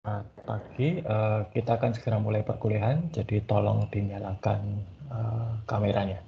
Selamat pagi, kita akan segera mulai perkuliahan, jadi tolong dinyalakan kameranya.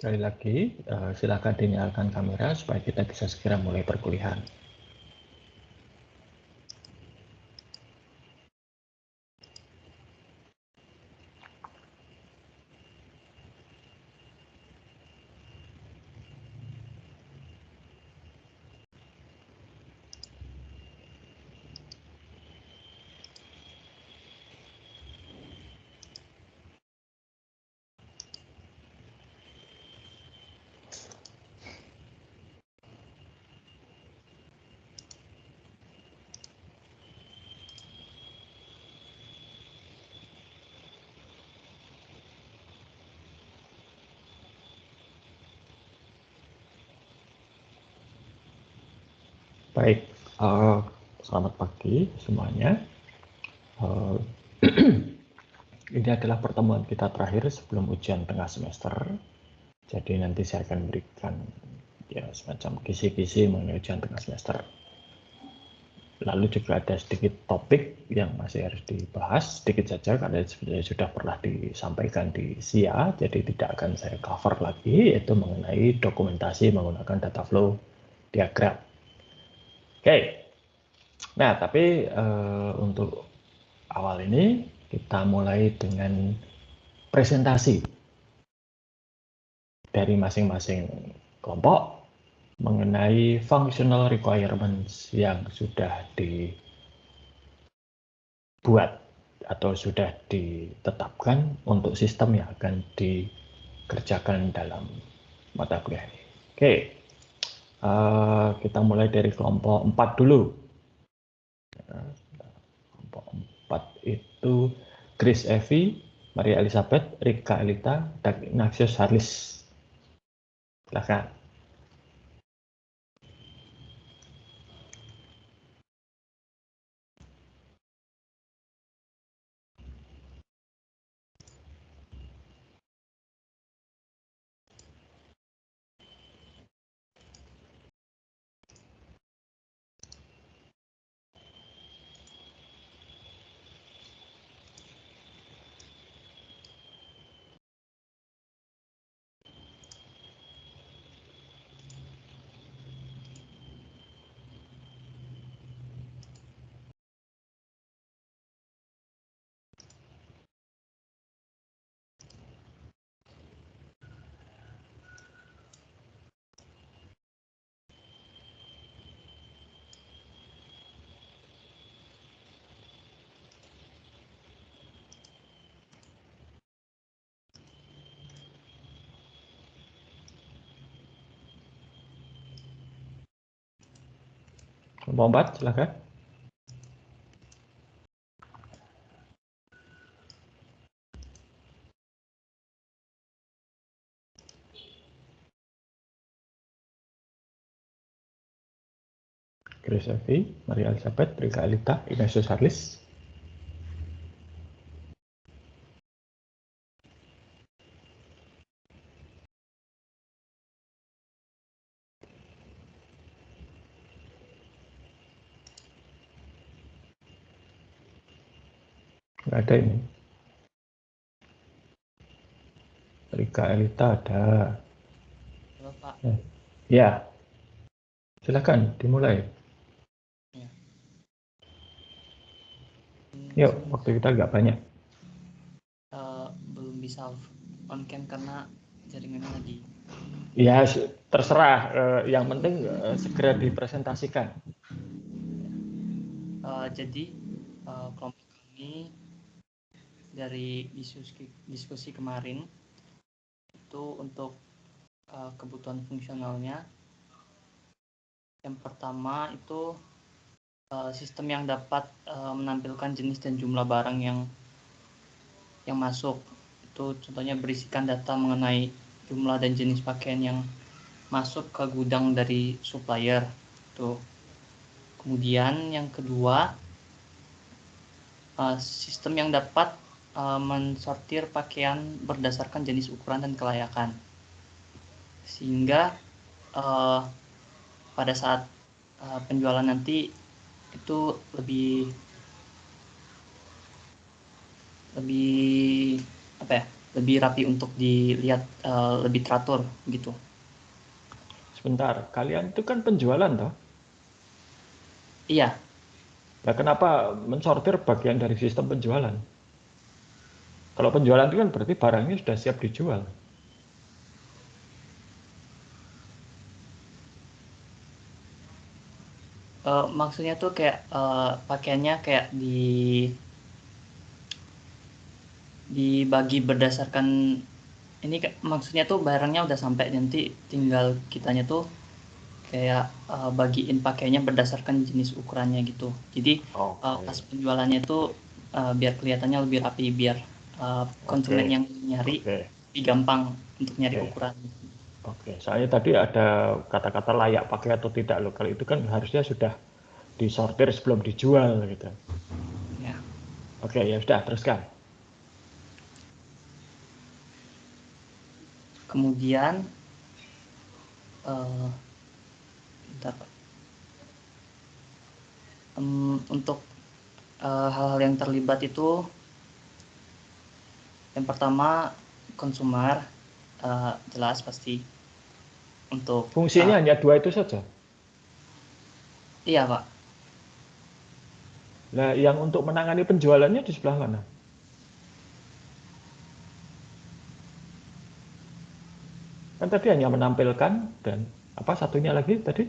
Sekali lagi, silakan dinyalakan kamera supaya kita bisa segera mulai perkuliahan. Baik, selamat pagi semuanya. Ini adalah pertemuan kita terakhir sebelum ujian tengah semester. Jadi nanti saya akan berikan ya semacam kisi-kisi mengenai ujian tengah semester. Lalu juga ada sedikit topik yang masih harus dibahas, sedikit saja karena sudah pernah disampaikan di SIA, jadi tidak akan saya cover lagi, yaitu mengenai dokumentasi menggunakan data flow diagram. Oke, nah tapi untuk awal ini kita mulai dengan presentasi dari masing-masing kelompok mengenai functional requirements yang sudah dibuat atau sudah ditetapkan untuk sistem yang akan dikerjakan dalam mata kuliah ini. Oke, kita mulai dari kelompok 4 dulu. Kelompok 4 itu Chris Evi, Maria Elizabeth, Rika Elita, dan Ignatius Harlis. Silakan. Kelompok 4, silakan. Chris Evi, Maria Elizabeth, Rika Elita, Ignatius Harlis. Nggak ada ini. Rika Elita ada. Halo Pak. Ya, silakan dimulai. Ya. Yuk, waktu kita nggak banyak. bisa on cam karena jaringannya lagi. Ya, terserah. Yang penting segera dipresentasikan. Jadi kelompok kami dari diskusi kemarin itu untuk kebutuhan fungsionalnya. Yang pertama itu sistem yang dapat menampilkan jenis dan jumlah barang yang masuk. Itu contohnya berisikan data mengenai jumlah dan jenis pakaian yang masuk ke gudang dari supplier. Tuh. Kemudian yang kedua, sistem yang dapat mensortir pakaian berdasarkan jenis ukuran dan kelayakan. Sehingga pada saat penjualan nanti itu lebih rapi untuk dilihat, lebih teratur gitu. Sebentar, kalian itu kan penjualan toh? Iya. Nah, kenapa mensortir bagian dari sistem penjualan? Kalau penjualan itu kan berarti barangnya sudah siap dijual. Maksudnya tuh kayak pakaiannya kayak dibagi berdasarkan ini, maksudnya tuh barangnya udah sampai, nanti tinggal kitanya tuh kayak bagiin pakaiannya berdasarkan jenis ukurannya gitu. Jadi pas penjualannya itu biar kelihatannya lebih rapi, biar konsumen yang nyari lebih gampang untuk nyari ukuran. Oke, soalnya tadi ada kata-kata layak pakai atau tidak loh. Kalau itu kan harusnya sudah disortir sebelum dijual gitu. Ya. Oke, ya sudah, teruskan. Kemudian untuk hal-hal yang terlibat itu, yang pertama konsumer, jelas pasti untuk fungsinya hanya dua itu saja. Iya, Pak. Nah, yang untuk menangani penjualannya di sebelah mana? Kan tadi hanya menampilkan, dan apa satunya lagi tadi?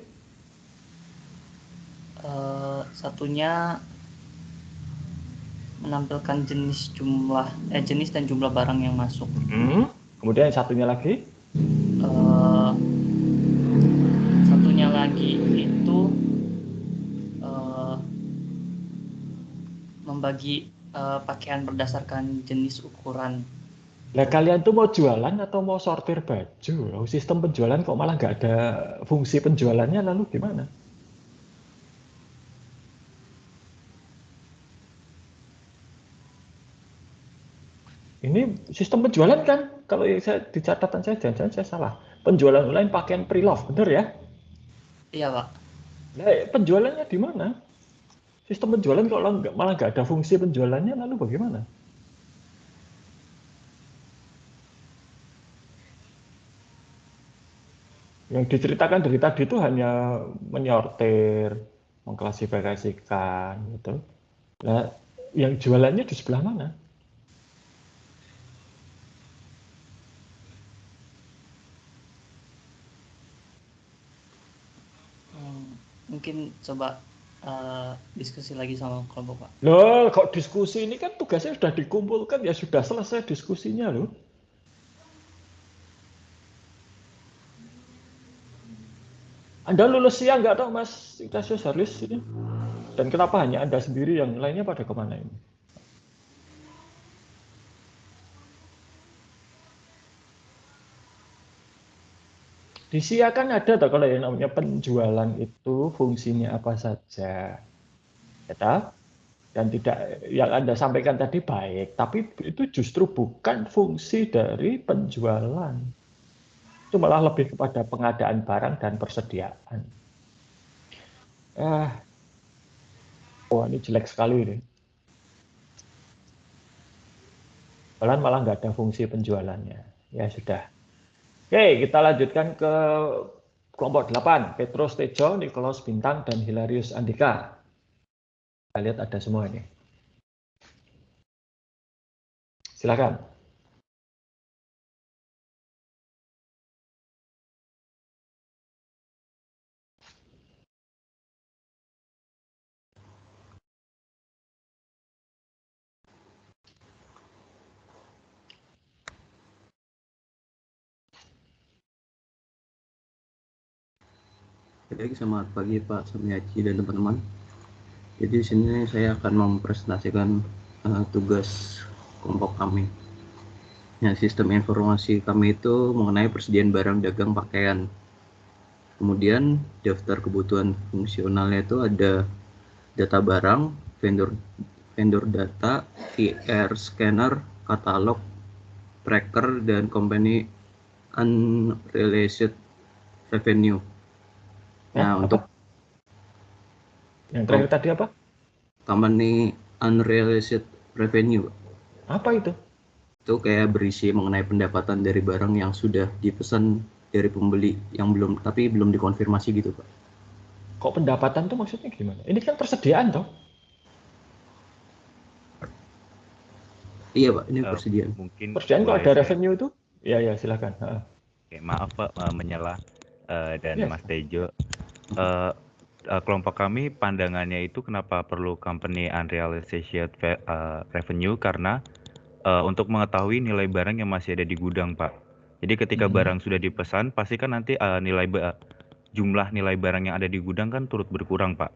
Satunya menampilkan jenis dan jumlah barang yang masuk. Kemudian satunya lagi? Satunya lagi itu membagi pakaian berdasarkan jenis ukuran. Nah, kalian tuh mau jualan atau mau sortir baju? Sistem penjualan kok malah nggak ada fungsi penjualannya, lalu gimana? Ini sistem penjualan kan? Kalau saya di catatan saya, jangan-jangan saya salah. Penjualan online pakaian pre-love, bener ya? Iya, Pak. Nah, penjualannya di mana? Sistem penjualan kalau malah nggak ada fungsi penjualannya, lalu bagaimana? Yang diceritakan dari tadi itu hanya menyortir, mengklasifikasikan, gitu. Nah, yang jualannya di sebelah mana? Mungkin coba diskusi lagi sama kelompok, Pak. Loh, kok diskusi ini kan tugasnya sudah dikumpulkan, ya sudah selesai diskusinya loh. Anda lulus siang nggak tahu Mas Ignatius Harlis ini? Dan kenapa hanya Anda sendiri, yang lainnya pada kemana ini? Di SIA kan ada toh kalau yang namanya penjualan itu fungsinya apa saja. Ya, dan tidak yang Anda sampaikan tadi baik, tapi itu justru bukan fungsi dari penjualan. Itu malah lebih kepada pengadaan barang dan persediaan. Ini jelek sekali ini. Malah nggak ada fungsi penjualannya. Ya sudah. Oke, kita lanjutkan ke kelompok 8. Petrus Tejo, Nikolaus Bintang, dan Hilarius Andika. Kita lihat ada semua ini. Silakan. Baik, selamat pagi Pak Sumiaji dan teman-teman. Jadi di sini saya akan mempresentasikan tugas kelompok kami. Ya, sistem informasi kami itu mengenai persediaan barang dagang pakaian. Kemudian daftar kebutuhan fungsionalnya itu ada data barang, vendor data, QR scanner, katalog, tracker, dan company unrealized revenue. Nah, untuk yang terakhir tadi apa? company unrealized revenue. Apa itu? Itu kayak berisi mengenai pendapatan dari barang yang sudah dipesan dari pembeli yang belum dikonfirmasi gitu, Pak. Kok pendapatan tuh maksudnya gimana? Ini kan persediaan toh? Iya, Pak, ini persediaan. Mungkin Persediaan kok boleh ada saya, revenue itu? Ya silakan. Oke, maaf Pak menyela dan Yes. Mas Tejo. Kelompok kami pandangannya itu kenapa perlu company unrealized revenue karena untuk mengetahui nilai barang yang masih ada di gudang, Pak. Jadi ketika barang sudah dipesan, pasti kan nanti jumlah nilai barang yang ada di gudang kan turut berkurang, Pak.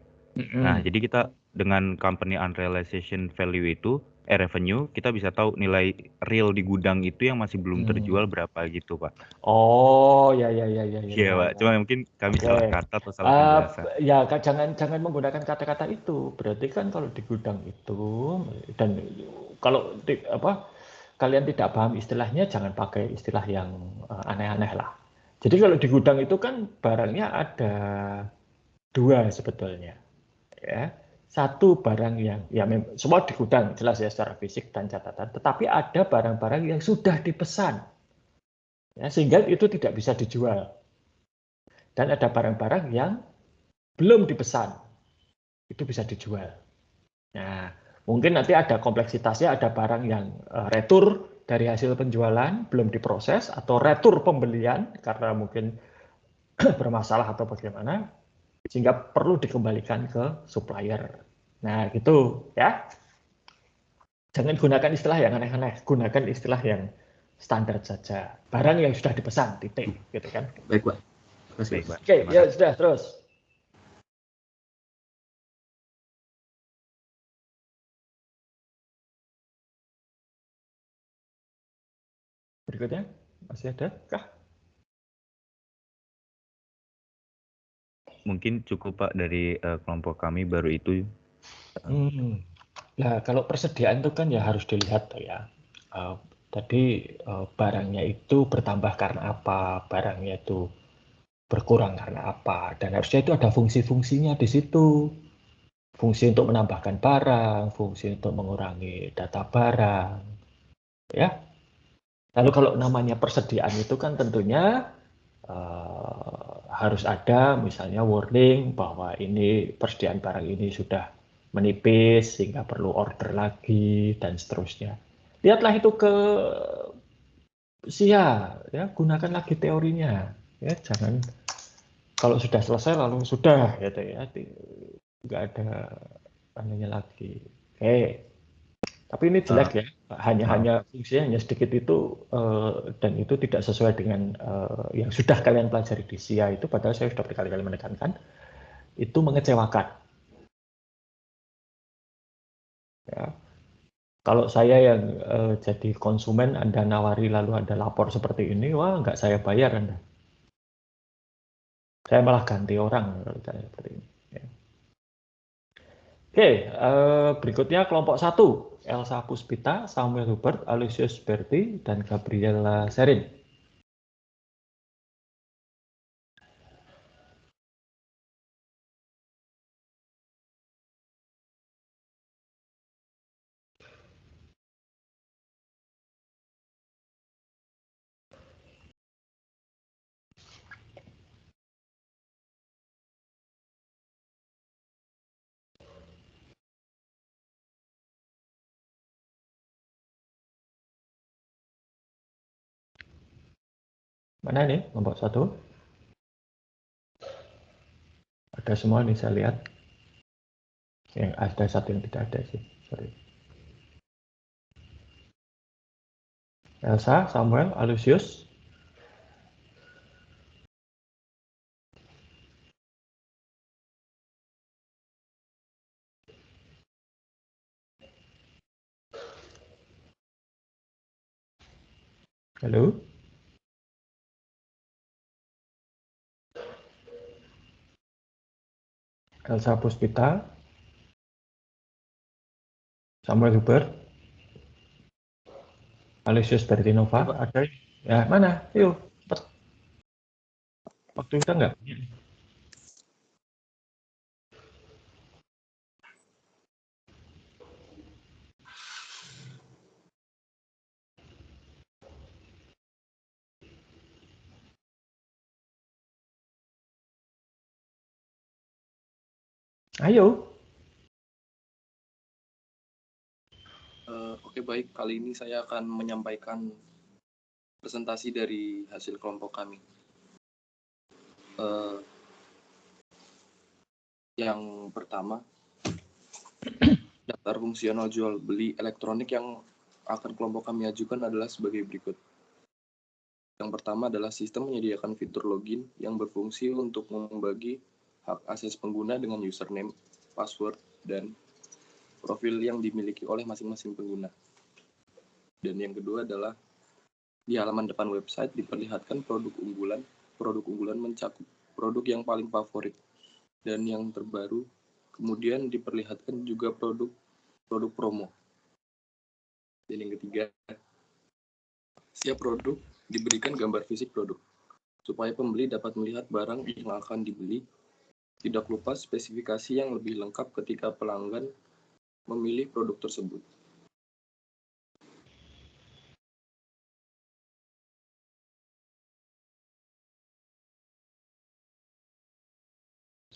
Nah, jadi kita dengan company unrealization value itu, revenue, kita bisa tahu nilai real di gudang itu yang masih belum terjual berapa gitu, Pak. Oh, ya. Iya, Pak. Cuma mungkin kami salah kata atau salah penjelasan. Ya, jangan menggunakan kata-kata itu. Berarti kan kalau di gudang itu, dan kalau kalian tidak paham istilahnya, jangan pakai istilah yang aneh-aneh lah. Jadi kalau di gudang itu kan barangnya ada dua sebetulnya, ya. Satu barang yang semua di gudang jelas ya secara fisik dan catatan, tetapi ada barang-barang yang sudah dipesan, ya, sehingga itu tidak bisa dijual. Dan ada barang-barang yang belum dipesan, itu bisa dijual. Nah, mungkin nanti ada kompleksitasnya, ada barang yang retur dari hasil penjualan belum diproses, atau retur pembelian karena mungkin bermasalah atau bagaimana, sehingga perlu dikembalikan ke supplier. Nah, gitu ya. Jangan gunakan istilah yang aneh-aneh, gunakan istilah yang standar saja. Barang yang sudah dipesan, titik, gitu kan. Baik, Pak. Baik, Pak. Oke, ya sudah, terus. Berikutnya, masih ada kah? Mungkin cukup, Pak, dari kelompok kami baru itu. Nah, kalau persediaan itu kan ya harus dilihat tuh ya. Tadi barangnya itu bertambah karena apa, barangnya itu berkurang karena apa, dan harusnya itu ada fungsi-fungsinya di situ. Fungsi untuk menambahkan barang, fungsi untuk mengurangi data barang, ya. Lalu kalau namanya persediaan itu kan tentunya harus ada misalnya warning bahwa ini persediaan barang ini sudah menipis sehingga perlu order lagi dan seterusnya. Lihatlah itu ke SIA, ya, gunakan lagi teorinya, ya, jangan kalau sudah selesai lalu sudah gitu ya, nggak ada anunya lagi. Oke, tapi ini jelek ya, hanya fungsinya hanya sedikit itu, dan itu tidak sesuai dengan yang sudah kalian pelajari di SIA itu, padahal saya sudah berkali-kali menekankan, itu mengecewakan. Ya. Kalau saya yang jadi konsumen, Anda nawari lalu Anda lapor seperti ini, wah nggak saya bayar Anda. Saya malah ganti orang kalau seperti ini. Ya. Oke, berikutnya kelompok 1. Elsa Puspita, Samuel Hubert, Aloysius Berti, dan Gabriela Serin. Mana nih kelompok 1? Ada semua nih saya lihat. Yang ada satu yang tidak ada sih, sorry. Elsa, Samuel, Aloysius. Halo? Elsa Puspita? Samuel Hubert? Alesius Bertinova? Ya, Pak. Ada? Ya, mana? Yuk, cepet. Waktu kita nggak? Ayo. Oke, baik. Kali ini saya akan menyampaikan presentasi dari hasil kelompok kami. Yang pertama, daftar fungsional jual beli elektronik yang akan kelompok kami ajukan adalah sebagai berikut. Yang pertama adalah sistem menyediakan fitur login yang berfungsi untuk membagi hak akses pengguna dengan username, password, dan profil yang dimiliki oleh masing-masing pengguna. Dan yang kedua adalah di halaman depan website diperlihatkan produk unggulan. Produk unggulan mencakup produk yang paling favorit dan yang terbaru. Kemudian diperlihatkan juga produk promo. Dan yang ketiga, setiap produk diberikan gambar fisik produk supaya pembeli dapat melihat barang yang akan dibeli. Tidak lupa spesifikasi yang lebih lengkap ketika pelanggan memilih produk tersebut.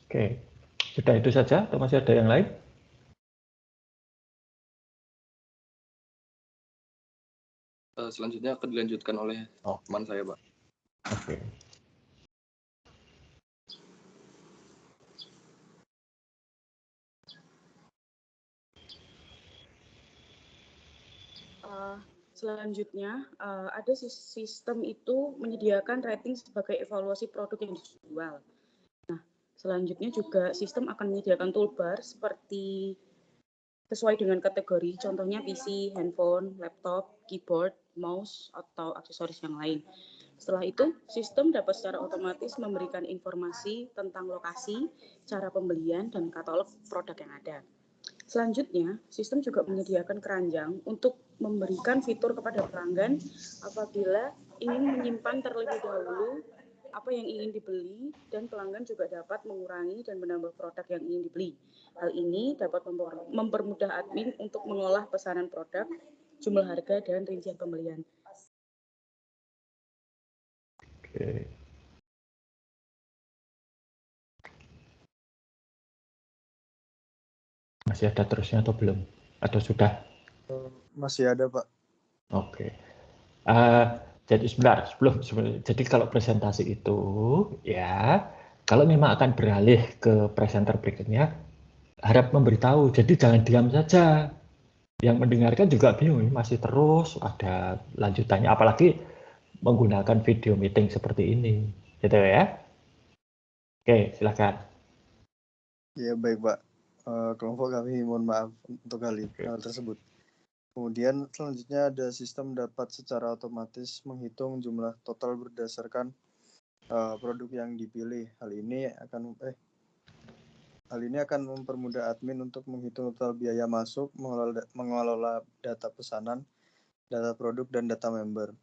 Oke, sudah itu saja atau masih ada yang lain? Selanjutnya akan dilanjutkan oleh teman saya, Pak. Oke. Selanjutnya, ada sistem itu menyediakan rating sebagai evaluasi produk yang dijual. Nah, selanjutnya juga sistem akan menyediakan toolbar seperti sesuai dengan kategori, contohnya PC, handphone, laptop, keyboard, mouse, atau aksesoris yang lain. Setelah itu, sistem dapat secara otomatis memberikan informasi tentang lokasi, cara pembelian, dan katalog produk yang ada. Selanjutnya, sistem juga menyediakan keranjang untuk memberikan fitur kepada pelanggan apabila ingin menyimpan terlebih dahulu apa yang ingin dibeli, dan pelanggan juga dapat mengurangi dan menambah produk yang ingin dibeli. Hal ini dapat mempermudah admin untuk mengolah pesanan produk, jumlah harga, dan rincian pembelian. Oke. Masih ada terusnya atau belum? Atau sudah? Masih ada, Pak. Oke. Jadi sebentar, jadi kalau presentasi itu ya, kalau memang akan beralih ke presenter berikutnya, harap memberitahu. Jadi jangan diam saja. Yang mendengarkan juga bingung, masih terus ada lanjutannya, apalagi menggunakan video meeting seperti ini, gitu ya. Oke, silakan. Ya, baik, Pak. Kelompok kami mohon maaf untuk hal tersebut. Kemudian selanjutnya ada sistem dapat secara otomatis menghitung jumlah total berdasarkan produk yang dipilih. Hal ini akan mempermudah admin untuk menghitung total biaya masuk, mengelola data pesanan, data produk, dan data member.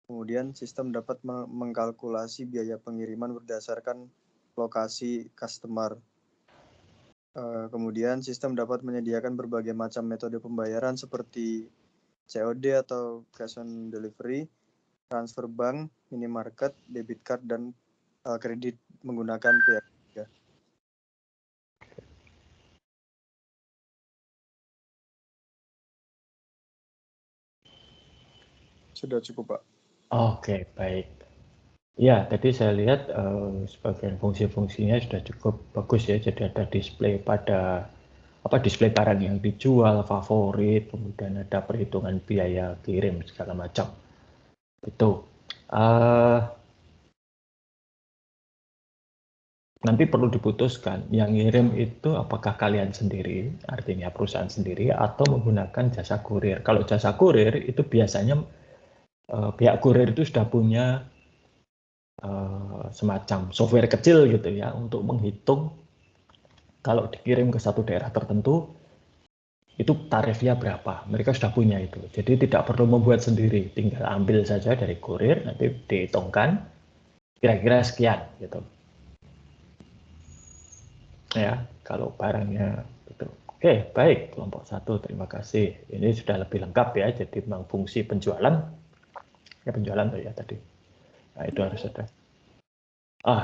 Kemudian sistem dapat mengkalkulasi biaya pengiriman berdasarkan lokasi customer. Kemudian sistem dapat menyediakan berbagai macam metode pembayaran seperti COD atau cash on delivery, transfer bank, minimarket, debit card, dan kredit menggunakan pihak ketiga. Sudah cukup, Pak. Oke, baik. Ya, tadi saya lihat sebagian fungsi-fungsinya sudah cukup bagus ya. Jadi ada display display barang yang dijual, favorit, kemudian ada perhitungan biaya kirim segala macam. Itu. Nanti perlu diputuskan yang ngirim itu apakah kalian sendiri, artinya perusahaan sendiri, atau menggunakan jasa kurir. Kalau jasa kurir itu biasanya pihak kurir itu sudah punya semacam software kecil gitu ya untuk menghitung kalau dikirim ke satu daerah tertentu itu tarifnya berapa. Mereka sudah punya itu. Jadi tidak perlu membuat sendiri, tinggal ambil saja dari kurir, nanti dihitungkan kira-kira sekian gitu. Ya, kalau barangnya itu. Oke, baik, kelompok 1, terima kasih. Ini sudah lebih lengkap ya, jadi memang fungsi penjualan. Ya penjualan tuh ya tadi. Nah, itu harus ada.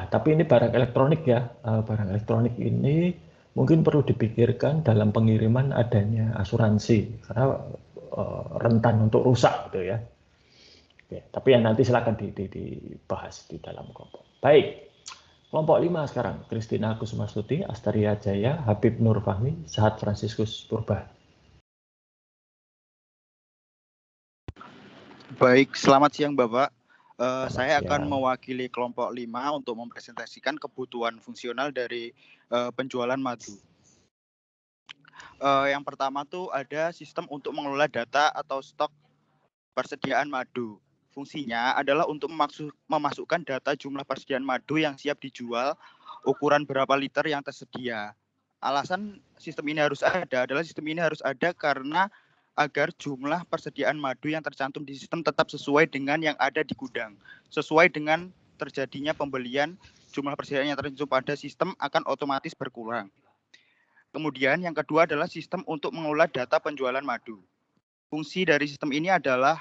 Tapi ini barang elektronik ya. Barang elektronik ini mungkin perlu dipikirkan dalam pengiriman adanya asuransi karena rentan untuk rusak gitu ya. Oke, tapi yang nanti silakan dibahas di dalam kelompok. Baik, kelompok 5 sekarang. Kristina Kusumastuti, Astaria Jaya, Habib Nur Fahmi, Sahat Fransiskus Purba. Baik, selamat siang Bapak. Saya akan mewakili kelompok 5 untuk mempresentasikan kebutuhan fungsional dari penjualan madu. Yang pertama tuh ada sistem untuk mengelola data atau stok persediaan madu. Fungsinya adalah untuk memasukkan data jumlah persediaan madu yang siap dijual, ukuran berapa liter yang tersedia. Alasan sistem ini harus ada adalah sistem ini harus ada karena agar jumlah persediaan madu yang tercantum di sistem tetap sesuai dengan yang ada di gudang. Sesuai dengan terjadinya pembelian, jumlah persediaan yang tercantum pada sistem akan otomatis berkurang. Kemudian yang kedua adalah sistem untuk mengelola data penjualan madu. Fungsi dari sistem ini adalah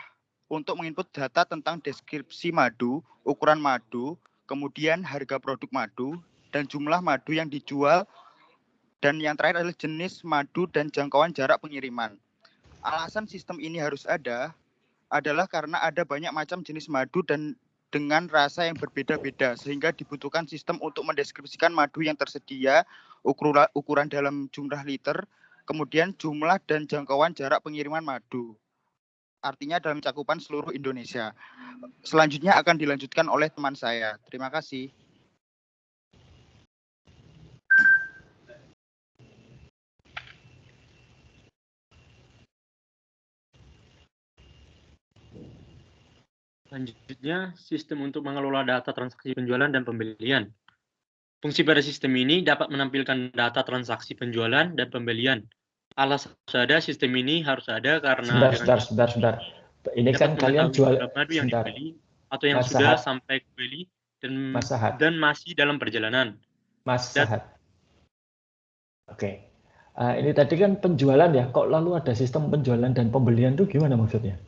untuk menginput data tentang deskripsi madu, ukuran madu, kemudian harga produk madu, dan jumlah madu yang dijual, dan yang terakhir adalah jenis madu dan jangkauan jarak pengiriman. Alasan sistem ini harus ada adalah karena ada banyak macam jenis madu dan dengan rasa yang berbeda-beda, sehingga dibutuhkan sistem untuk mendeskripsikan madu yang tersedia, ukuran dalam jumlah liter, kemudian jumlah dan jangkauan jarak pengiriman madu. Artinya dalam cakupan seluruh Indonesia. Selanjutnya akan dilanjutkan oleh teman saya. Terima kasih. Selanjutnya, sistem untuk mengelola data transaksi penjualan dan pembelian. Fungsi pada sistem ini dapat menampilkan data transaksi penjualan dan pembelian. Alasan ada sistem ini harus ada karena Sebentar. Ini kan kalian jual madu yang dibeli atau yang sudah sampai beli dan masih dalam perjalanan. Mas Sahat. Oke. Ini tadi kan penjualan ya, kok lalu ada sistem penjualan dan pembelian itu gimana maksudnya?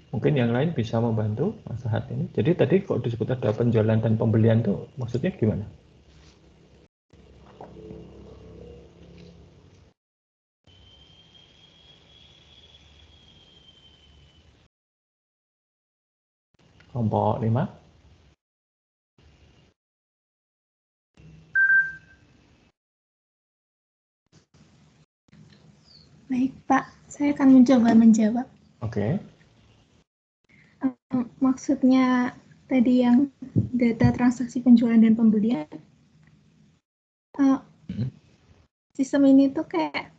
Mungkin yang lain bisa membantu Mas Sahat ini. Jadi tadi kok disebut ada penjualan dan pembelian itu maksudnya gimana? Kelompok 5. Baik, Pak. Saya akan mencoba menjawab. Oke. Maksudnya tadi yang data transaksi penjualan dan pembelian, sistem ini tuh kayak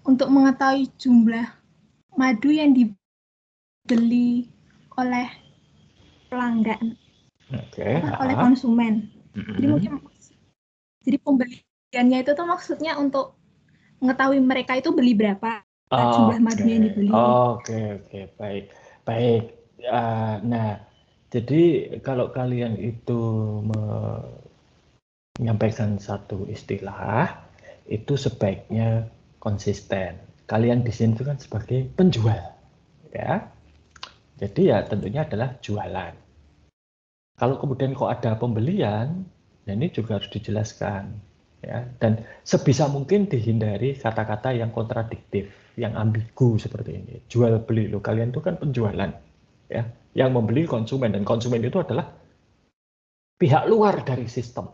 untuk mengetahui jumlah madu yang dibeli oleh pelanggan, oleh konsumen. Jadi pembeliannya itu tuh maksudnya untuk mengetahui mereka itu beli berapa jumlah madunya yang dibeli. Oke, baik. Nah, jadi kalau kalian itu menyampaikan satu istilah, itu sebaiknya konsisten. Kalian di sini itu kan sebagai penjual, ya. Jadi ya tentunya adalah jualan. Kalau kemudian kok ada pembelian, nah ini juga harus dijelaskan, ya. Dan sebisa mungkin dihindari kata-kata yang kontradiktif, yang ambigu seperti ini. Jual beli, loh kalian itu kan penjualan, ya. Yang membeli konsumen, dan konsumen itu adalah pihak luar dari sistem,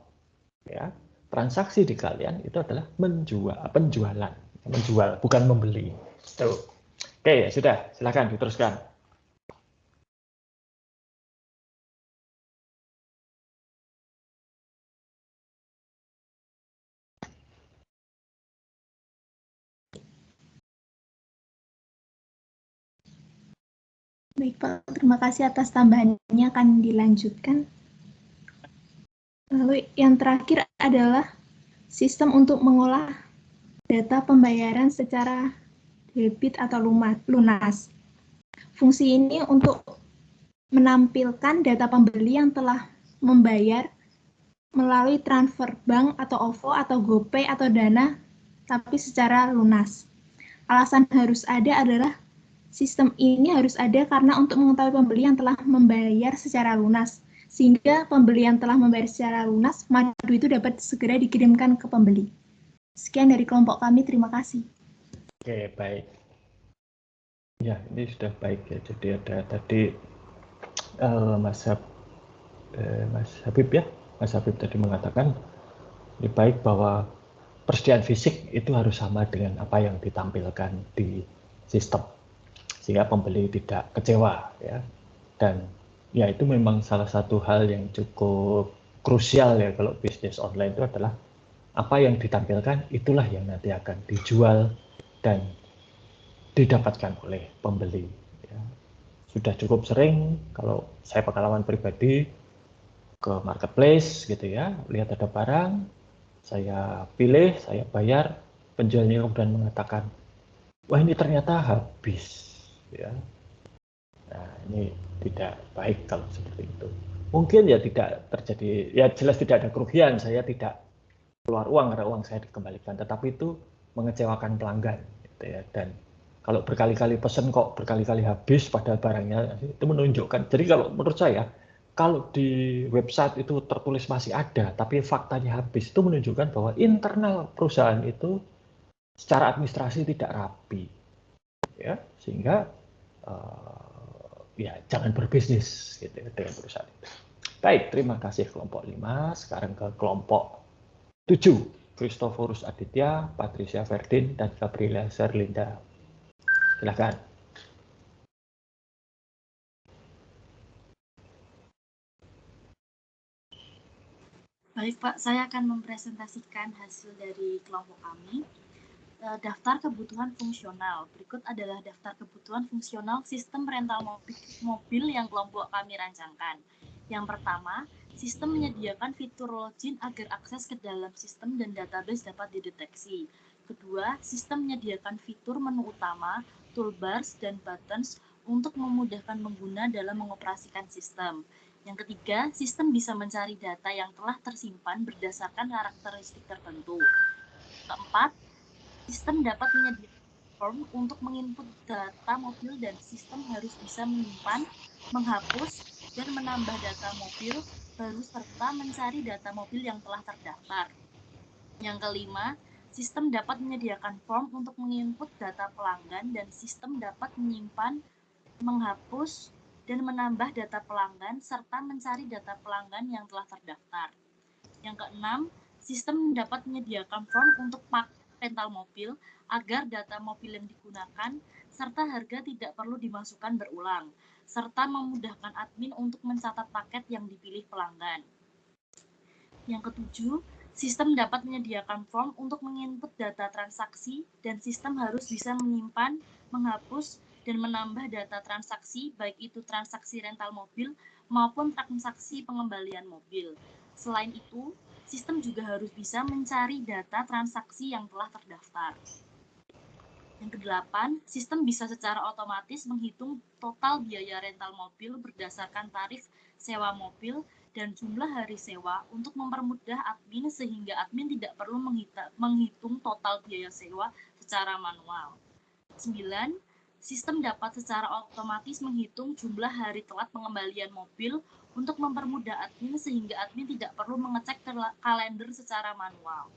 ya. Transaksi di kalian itu adalah penjualan, menjual bukan membeli. Tuh. Oke, sudah, silakan diteruskan. Baik Pak, terima kasih atas tambahannya, akan dilanjutkan. Lalu yang terakhir adalah sistem untuk mengolah data pembayaran secara debit atau lunas. Fungsi ini untuk menampilkan data pembeli yang telah membayar melalui transfer bank atau OVO atau GoPay atau Dana, tapi secara lunas. Alasan harus ada adalah sistem ini harus ada karena untuk mengetahui pembeli yang telah membayar secara lunas, sehingga pembeli yang telah membayar secara lunas, madu itu dapat segera dikirimkan ke pembeli. Sekian dari kelompok kami, terima kasih. Oke, baik. Ya, ini sudah baik ya. Jadi ada tadi Mas Habib ya. Mas Habib tadi mengatakan lebih baik bahwa persediaan fisik itu harus sama dengan apa yang ditampilkan di sistem, sehingga pembeli tidak kecewa ya. Dan ya itu memang salah satu hal yang cukup krusial ya kalau bisnis online itu adalah apa yang ditampilkan itulah yang nanti akan dijual dan didapatkan oleh pembeli ya. Sudah cukup sering kalau saya pengalaman pribadi ke marketplace gitu ya, lihat ada barang, saya pilih, saya bayar, penjualnya kemudian mengatakan, wah ini ternyata habis ya. Nah ini tidak baik kalau seperti itu. Mungkin ya tidak terjadi, ya jelas tidak ada kerugian, saya tidak keluar uang karena uang saya dikembalikan, tetapi itu mengecewakan pelanggan gitu ya. Dan kalau berkali-kali pesen kok berkali-kali habis padahal barangnya itu menunjukkan, jadi kalau menurut saya kalau di website itu tertulis masih ada tapi faktanya habis, itu menunjukkan bahwa internal perusahaan itu secara administrasi tidak rapi ya, sehingga ya jangan berbisnis gitu ya, dengan perusahaan itu. Baik, terima kasih kelompok 5. Sekarang ke kelompok 7, Christophorus Aditya, Patricia Ferdin, dan Gabriela Serlinda. Silakan. Baik Pak, saya akan mempresentasikan hasil dari kelompok kami. Daftar kebutuhan fungsional. Berikut adalah daftar kebutuhan fungsional sistem rental mobil yang kelompok kami rancangkan. Yang pertama, sistem menyediakan fitur login agar akses ke dalam sistem dan database dapat dideteksi. Kedua, sistem menyediakan fitur menu utama, toolbars, dan buttons untuk memudahkan pengguna dalam mengoperasikan sistem. Yang ketiga, sistem bisa mencari data yang telah tersimpan berdasarkan karakteristik tertentu. Keempat, sistem dapat menyediakan form untuk menginput data mobil dan sistem harus bisa menyimpan, menghapus, dan menambah data mobil baru serta mencari data mobil yang telah terdaftar. Yang kelima, sistem dapat menyediakan form untuk menginput data pelanggan dan sistem dapat menyimpan, menghapus, dan menambah data pelanggan serta mencari data pelanggan yang telah terdaftar. Yang keenam, sistem dapat menyediakan form untuk paket rental mobil agar data mobil yang digunakan serta harga tidak perlu dimasukkan berulang, serta memudahkan admin untuk mencatat paket yang dipilih pelanggan. Yang ketujuh, sistem dapat menyediakan form untuk menginput data transaksi dan sistem harus bisa menyimpan, menghapus, dan menambah data transaksi, baik itu transaksi rental mobil maupun transaksi pengembalian mobil. Selain itu, sistem juga harus bisa mencari data transaksi yang telah terdaftar. Yang kedelapan, sistem bisa secara otomatis menghitung total biaya rental mobil berdasarkan tarif sewa mobil dan jumlah hari sewa untuk mempermudah admin sehingga admin tidak perlu menghitung total biaya sewa secara manual. 9. Sistem dapat secara otomatis menghitung jumlah hari telat pengembalian mobil untuk mempermudah admin sehingga admin tidak perlu mengecek kalender secara manual.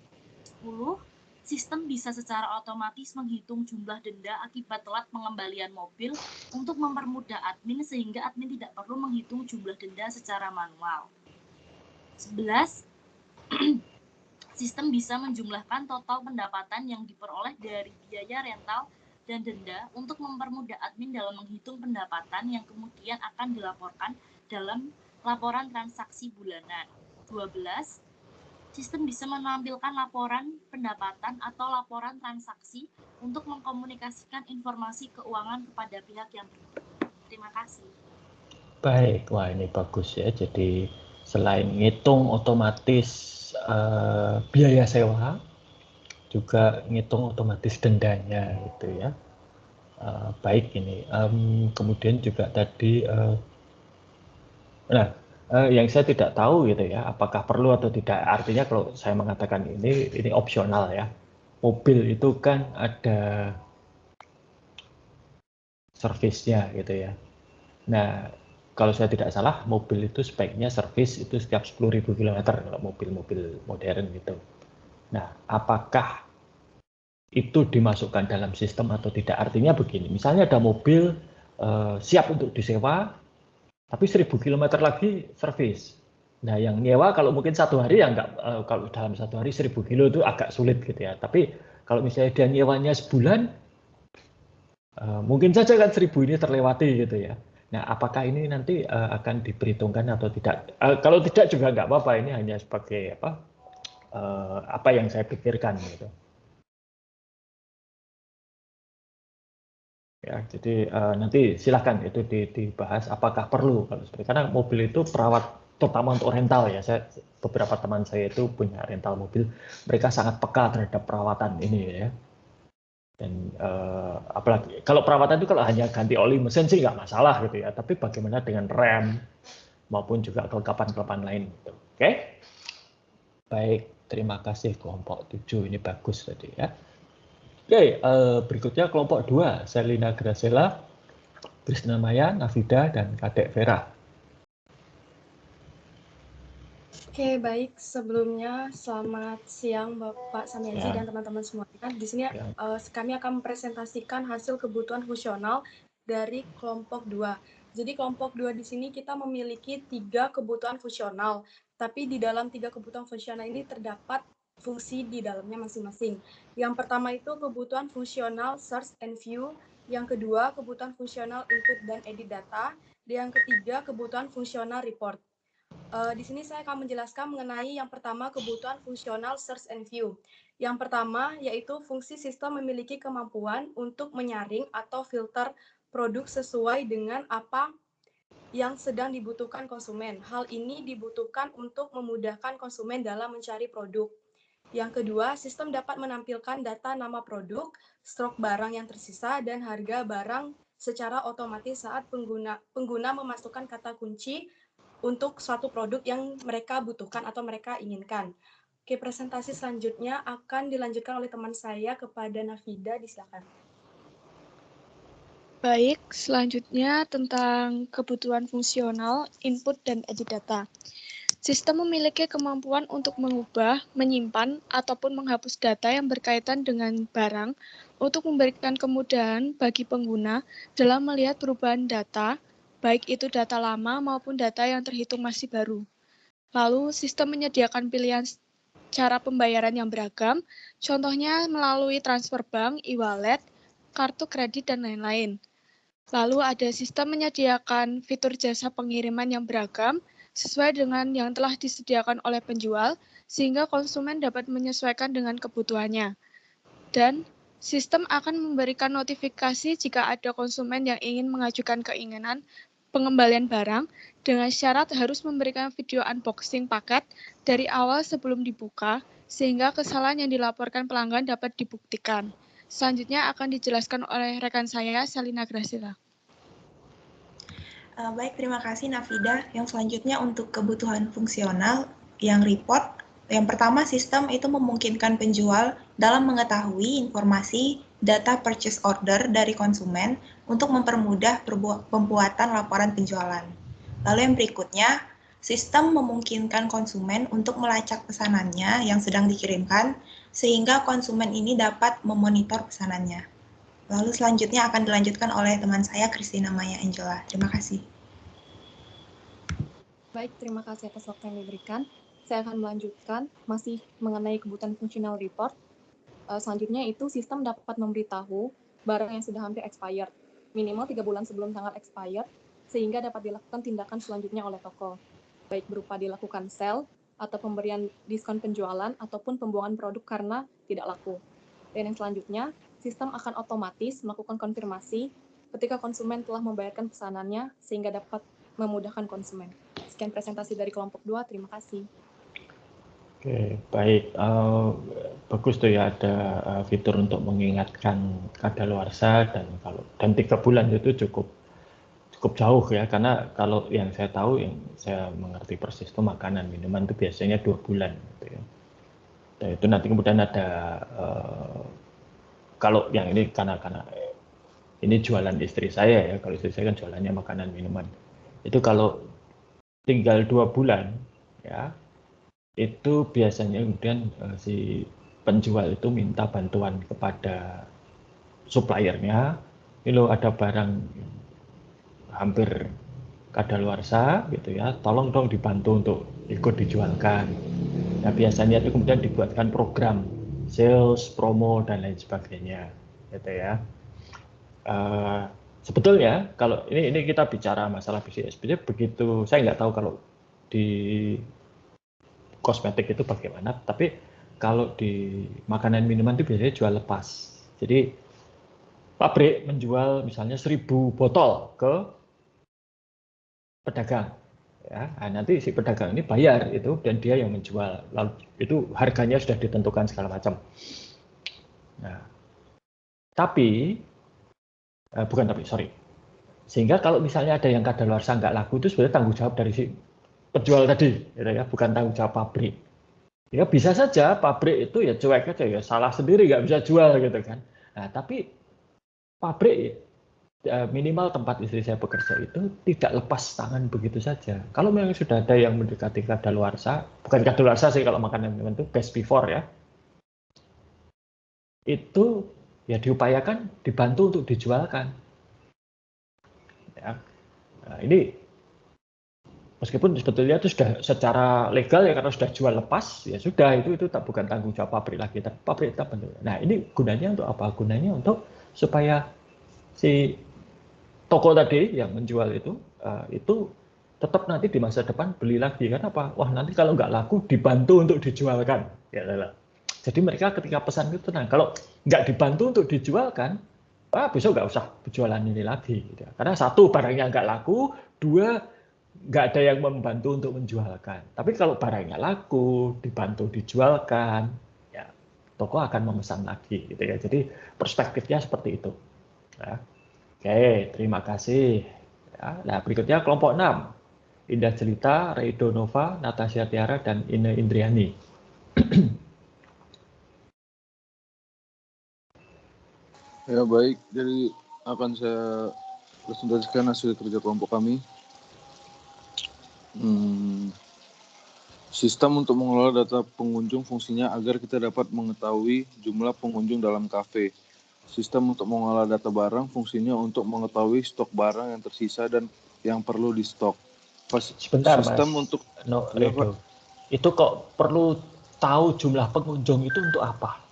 10. Sistem bisa secara otomatis menghitung jumlah denda akibat telat pengembalian mobil untuk mempermudah admin sehingga admin tidak perlu menghitung jumlah denda secara manual. 11. Sistem bisa menjumlahkan total pendapatan yang diperoleh dari biaya rental dan denda untuk mempermudah admin dalam menghitung pendapatan yang kemudian akan dilaporkan dalam laporan transaksi bulanan. 12. Sistem bisa menampilkan laporan pendapatan atau laporan transaksi untuk mengkomunikasikan informasi keuangan kepada pihak yang berwenang. Terima kasih. Baik, wah ini bagus ya. Jadi selain ngitung otomatis biaya sewa, juga ngitung otomatis dendanya gitu ya. Baik ini. Kemudian juga tadi, yang saya tidak tahu gitu ya, apakah perlu atau tidak. Artinya kalau saya mengatakan ini opsional ya. Mobil itu kan ada servisnya gitu ya. Nah, kalau saya tidak salah, mobil itu speknya servis itu setiap 10.000 km kalau mobil-mobil modern gitu. Nah, apakah itu dimasukkan dalam sistem atau tidak? Artinya begini, misalnya ada mobil siap untuk disewa, tapi 1.000 km lagi servis. Nah, yang nyewa kalau mungkin satu hari ya enggak, kalau dalam satu hari 1.000 kilo itu agak sulit gitu ya. Tapi kalau misalnya dia nyewanya sebulan, mungkin saja kan 1.000 ini terlewati gitu ya. Nah, apakah ini nanti akan diperhitungkan atau tidak? Kalau tidak juga nggak apa-apa, ini hanya sebagai apa yang saya pikirkan gitu. Ya, jadi nanti silahkan itu dibahas apakah perlu kalau seperti, karena mobil itu perawat terutama untuk rental ya. Beberapa teman saya itu punya rental mobil, mereka sangat peka terhadap perawatan ini ya. Dan apalagi kalau perawatan itu kalau hanya ganti oli mesin sih nggak masalah gitu ya, tapi bagaimana dengan rem maupun juga kelengkapan-kelengkapan lain gitu. Oke? Baik, terima kasih kelompok 7, ini bagus tadi ya. Oke, berikutnya kelompok 2, Selina Graciela, Krisna Maya, Nafida, dan Kadek Vera. Oke, baik. Sebelumnya selamat siang Bapak Samyaji dan teman-teman semuanya. Di sini kami akan mempresentasikan hasil kebutuhan fungsional dari kelompok 2. Jadi kelompok 2 di sini kita memiliki 3 kebutuhan fungsional, tapi di dalam 3 kebutuhan fungsional ini terdapat fungsi di dalamnya masing-masing. Yang pertama itu kebutuhan fungsional search and view, yang kedua kebutuhan fungsional input dan edit data, dan yang ketiga kebutuhan fungsional report. Di sini saya akan menjelaskan mengenai yang pertama kebutuhan fungsional search and view. Yang pertama yaitu fungsi sistem memiliki kemampuan untuk menyaring atau filter produk sesuai dengan apa yang sedang dibutuhkan konsumen. Hal ini dibutuhkan untuk memudahkan konsumen dalam mencari produk. Yang kedua, sistem dapat menampilkan data nama produk, stok barang yang tersisa, dan harga barang secara otomatis saat pengguna memasukkan kata kunci untuk suatu produk yang mereka butuhkan atau mereka inginkan. Oke, presentasi selanjutnya akan dilanjutkan oleh teman saya kepada Nafida, disilakan. Baik, selanjutnya tentang kebutuhan fungsional, input, dan edit data. Sistem memiliki kemampuan untuk mengubah, menyimpan, ataupun menghapus data yang berkaitan dengan barang untuk memberikan kemudahan bagi pengguna dalam melihat perubahan data, baik itu data lama maupun data yang terhitung masih baru. Lalu, sistem menyediakan pilihan cara pembayaran yang beragam, contohnya melalui transfer bank, e-wallet, kartu kredit, dan lain-lain. Lalu ada sistem menyediakan fitur jasa pengiriman yang beragam, sesuai dengan yang telah disediakan oleh penjual, sehingga konsumen dapat menyesuaikan dengan kebutuhannya. Dan sistem akan memberikan notifikasi jika ada konsumen yang ingin mengajukan keinginan pengembalian barang, dengan syarat harus memberikan video unboxing paket dari awal sebelum dibuka, sehingga kesalahan yang dilaporkan pelanggan dapat dibuktikan. Selanjutnya akan dijelaskan oleh rekan saya, Selina Graciela. Baik, terima kasih Nafida. Yang selanjutnya untuk kebutuhan fungsional yang report. Yang pertama, sistem itu memungkinkan penjual dalam mengetahui informasi data purchase order dari konsumen untuk mempermudah pembuatan laporan penjualan. Lalu yang berikutnya, sistem memungkinkan konsumen untuk melacak pesanannya yang sedang dikirimkan, sehingga konsumen ini dapat memonitor pesanannya. Lalu selanjutnya akan dilanjutkan oleh teman saya, Kristina Maya Angela. Terima kasih. Baik, terima kasih atas waktu yang diberikan. Saya akan melanjutkan masih mengenai kebutuhan fungsional report. Selanjutnya itu sistem dapat memberitahu barang yang sudah hampir expired, minimal 3 bulan sebelum tanggal expired, sehingga dapat dilakukan tindakan selanjutnya oleh toko, baik berupa dilakukan sell, atau pemberian diskon penjualan, ataupun pembuangan produk karena tidak laku. Dan yang selanjutnya, sistem akan otomatis melakukan konfirmasi ketika konsumen telah membayarkan pesanannya sehingga dapat memudahkan konsumen. Sekian presentasi dari kelompok 2, terima kasih. Oke, baik. Bagus tuh ya ada fitur untuk mengingatkan kadaluarsa dan 3 bulan itu cukup jauh ya, karena kalau yang saya tahu, yang saya mengerti persis itu makanan minuman itu biasanya 2 bulan gitu ya. Dan itu nanti kemudian ada kalau yang ini karena ini jualan istri saya ya, kalau istri saya kan jualannya makanan minuman. Itu kalau tinggal 2 bulan ya, itu biasanya kemudian si penjual itu minta bantuan kepada suppliernya, ini loh ada barang hampir kadaluarsa gitu ya, tolong dong dibantu untuk ikut dijualkan. Nah biasanya itu kemudian dibuatkan program sales, promo dan lain sebagainya, gitu ya. Sebetulnya kalau ini kita bicara masalah bisnis, begitu saya nggak tahu kalau di kosmetik itu bagaimana, tapi kalau di makanan minuman itu biasanya jual lepas. Jadi pabrik menjual misalnya 1000 botol ke pedagang, ya. Nah, nanti si pedagang ini bayar itu dan dia yang menjual, lalu itu harganya sudah ditentukan segala macam. Nah, sehingga kalau misalnya ada yang kadaluarsa nggak laku itu sebenarnya tanggung jawab dari si penjual tadi, gitu ya, bukan tanggung jawab pabrik. Ya bisa saja pabrik itu ya cuek aja ya, salah sendiri nggak bisa jual gitu kan. Nah tapi pabrik minimal tempat istri saya bekerja itu tidak lepas tangan begitu saja. Kalau memang sudah ada yang mendekati kadaluarsa, bukan kadaluarsa sih kalau makanan minuman itu best before ya, itu ya diupayakan dibantu untuk dijualkan. Ya. Nah, ini meskipun sebetulnya itu sudah secara legal ya, karena sudah jual lepas ya sudah, itu tak bukan tanggung jawab pabrik lagi, tapi pabrik tetap bentuk. Nah ini gunanya untuk apa? Gunanya untuk supaya si toko tadi yang menjual itu tetap nanti di masa depan beli lagi. Karena apa? Wah nanti kalau nggak laku dibantu untuk dijualkan. Ya, jadi mereka ketika pesan itu tenang. Kalau nggak dibantu untuk dijualkan, besok nggak usah berjualan ini lagi. Gitu. Karena satu, barangnya nggak laku, dua, nggak ada yang membantu untuk menjualkan. Tapi kalau barangnya laku, dibantu dijualkan, ya toko akan memesan lagi. Gitu ya. Jadi perspektifnya seperti itu. Ya. Oke, terima kasih. Ya, nah, berikutnya kelompok 6. Indah Jelita, Reido Nova, Natasha Tiara, dan Ine Indriani. Ya baik, jadi akan saya presentasikan hasil kerja kelompok kami. Sistem untuk mengelola data pengunjung fungsinya agar kita dapat mengetahui jumlah pengunjung dalam kafe. Sistem untuk mengolah data barang fungsinya untuk mengetahui stok barang yang tersisa dan yang perlu di stok. Sebentar, sistem Mas. Untuk itu kok perlu tahu jumlah pengunjung itu untuk apa?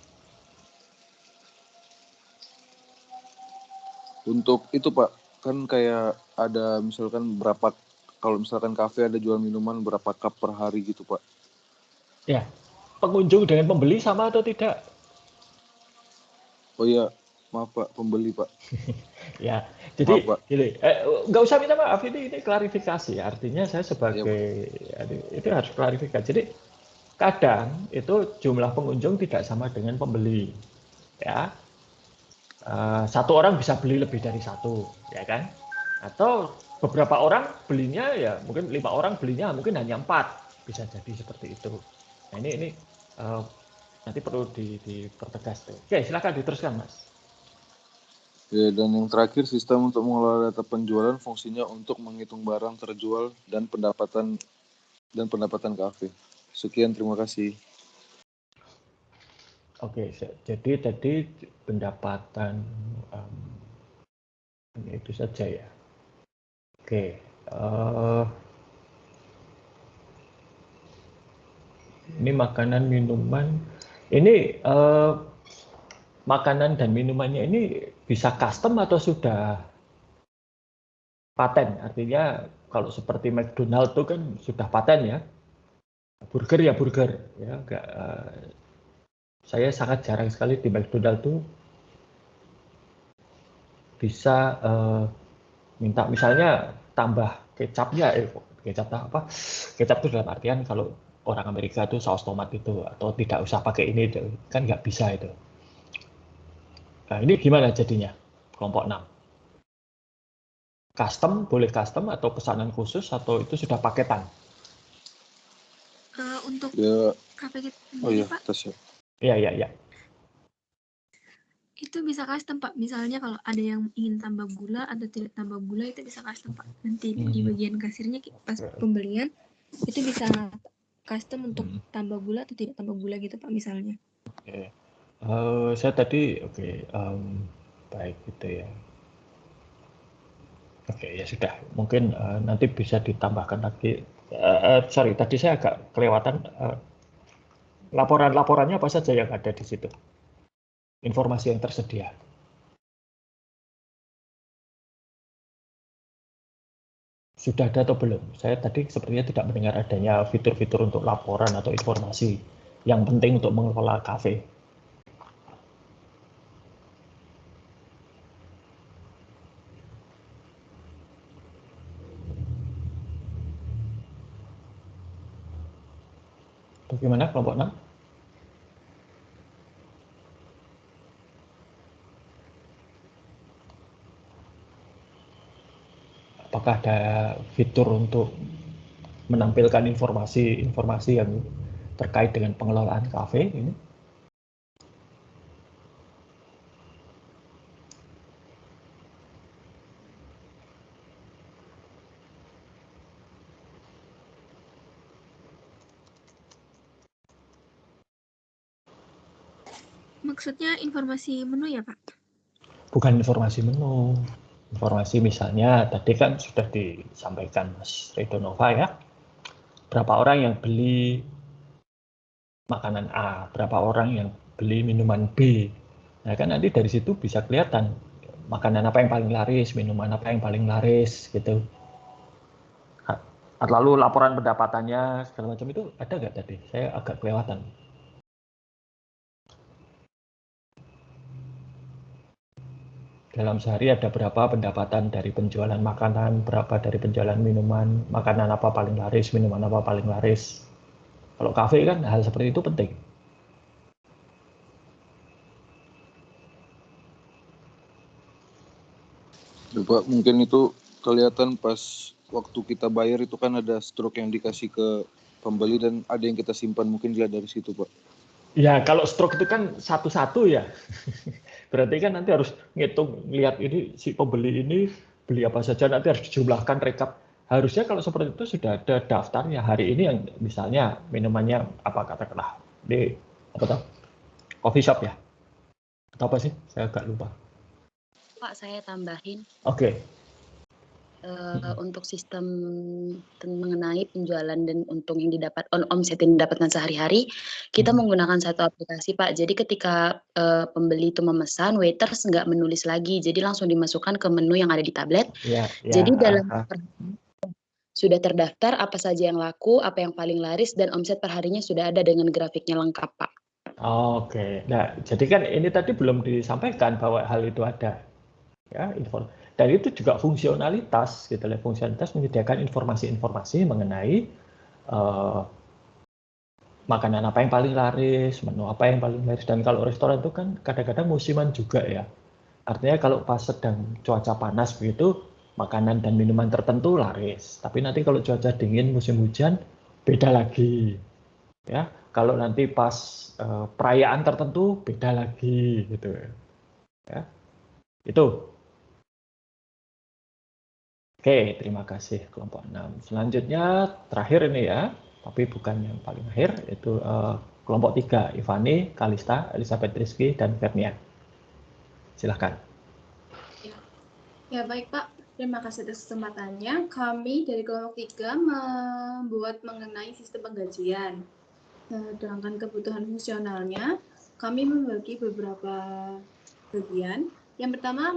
Untuk itu Pak, kan kayak ada misalkan berapa, kalau misalkan kafe ada jual minuman berapa cup per hari gitu Pak. Ya, pengunjung dengan pembeli sama atau tidak? Oh iya, maaf Pak, pembeli Pak. Ya, jadi nggak usah minta maaf, ini klarifikasi. Artinya saya sebagai itu harus klarifikasi. Jadi kadang itu jumlah pengunjung tidak sama dengan pembeli, ya. Satu orang bisa beli lebih dari satu, ya kan? Atau beberapa orang belinya ya mungkin 5 orang belinya mungkin hanya 4, bisa jadi seperti itu. Nah ini nanti perlu dipertegas tuh. Oke, silakan diteruskan Mas. Ya, dan yang terakhir, sistem untuk mengelola data penjualan fungsinya untuk menghitung barang terjual dan pendapatan kafe. Sekian, terima kasih. Oke, jadi tadi pendapatan itu saja ya. Oke, ini makanan minuman. Ini makanan dan minumannya ini bisa custom atau sudah paten? Artinya kalau seperti McDonald itu kan sudah paten ya. Burger ya burger ya. Saya sangat jarang sekali di McDonald tuh bisa minta misalnya tambah kecapnya, kecap apa? Kecap itu dalam artian kalau orang Amerika itu saus tomat itu, atau tidak usah pakai ini, kan nggak bisa itu. Nah, ini gimana jadinya kelompok 6? Custom, boleh custom atau pesanan khusus, atau itu sudah paketan? Untuk Ya. kafe kita Oh sendiri, iya, Pak, tes ya. Iya. itu bisa custom, Pak. Misalnya kalau ada yang ingin tambah gula atau tidak tambah gula, itu bisa custom, Pak. Nanti di bagian kasirnya pas pembelian itu bisa custom untuk tambah gula atau tidak tambah gula gitu, Pak, misalnya. Oke. Saya tadi baik gitu ya. Oke, ya sudah. Mungkin nanti bisa ditambahkan lagi. Sorry, tadi saya agak kelewatan. Laporan-laporannya apa saja yang ada di situ? Informasi yang tersedia. Sudah ada atau belum? Saya tadi sepertinya tidak mendengar adanya fitur-fitur untuk laporan atau informasi yang penting untuk mengelola kafe. Bagaimana kelompok 6? Apakah ada fitur untuk menampilkan informasi yang terkait dengan pengelolaan kafe ini? Maksudnya informasi menu ya, Pak? Bukan informasi menu. Informasi misalnya tadi kan sudah disampaikan Mas Ridonova ya. Berapa orang yang beli makanan A, berapa orang yang beli minuman B. Nah kan nanti dari situ bisa kelihatan makanan apa yang paling laris, minuman apa yang paling laris gitu. Lalu laporan pendapatannya segala macam itu ada nggak tadi? Saya agak kelewatan. Dalam sehari ada berapa pendapatan dari penjualan makanan, berapa dari penjualan minuman, makanan apa paling laris, minuman apa paling laris. Kalau kafe kan hal seperti itu penting. Pak, mungkin itu kelihatan pas waktu kita bayar itu kan ada stroke yang dikasih ke pembeli dan ada yang kita simpan, mungkin dilihat dari situ, Pak. Ya, kalau stroke itu kan satu-satu ya. Berarti kan nanti harus ngitung, lihat ini si pembeli ini beli apa saja, nanti harus dijumlahkan rekap. Harusnya kalau seperti itu sudah ada daftarnya. Hari ini yang misalnya minumannya apa katakanlah di apa tuh? Coffee shop ya. Atau apa sih? Saya agak lupa. Pak, saya tambahin. Oke. Untuk sistem mengenai penjualan dan untung yang didapat, omset yang didapatkan sehari-hari, kita menggunakan satu aplikasi, Pak. Jadi ketika pembeli itu memesan, waiters nggak menulis lagi, jadi langsung dimasukkan ke menu yang ada di tablet. Jadi dalam sudah terdaftar apa saja yang laku, apa yang paling laris, dan omset perharinya sudah ada dengan grafiknya lengkap, Pak. Oke. Nah, jadi kan ini tadi belum disampaikan bahwa hal itu ada. Ya, dan itu juga fungsionalitas gitu ya. Fungsionalitas menyediakan informasi-informasi mengenai makanan apa yang paling laris, menu apa yang paling laris. Dan kalau restoran itu kan kadang-kadang musiman juga ya. Artinya kalau pas sedang cuaca panas begitu, makanan dan minuman tertentu laris. Tapi nanti kalau cuaca dingin musim hujan beda lagi. Ya, kalau nanti pas perayaan tertentu beda lagi gitu ya. Itu. Oke, terima kasih kelompok 6. Selanjutnya terakhir ini ya, tapi bukan yang paling akhir, itu kelompok 3, Ivani, Kalista, Elizabeth Rizky, dan Vernia. Silahkan. Ya baik Pak, terima kasih atas kesempatannya. Kami dari kelompok 3 membuat mengenai sistem penggajian. Sedangkan kebutuhan fungsionalnya, kami membagi beberapa bagian. Yang pertama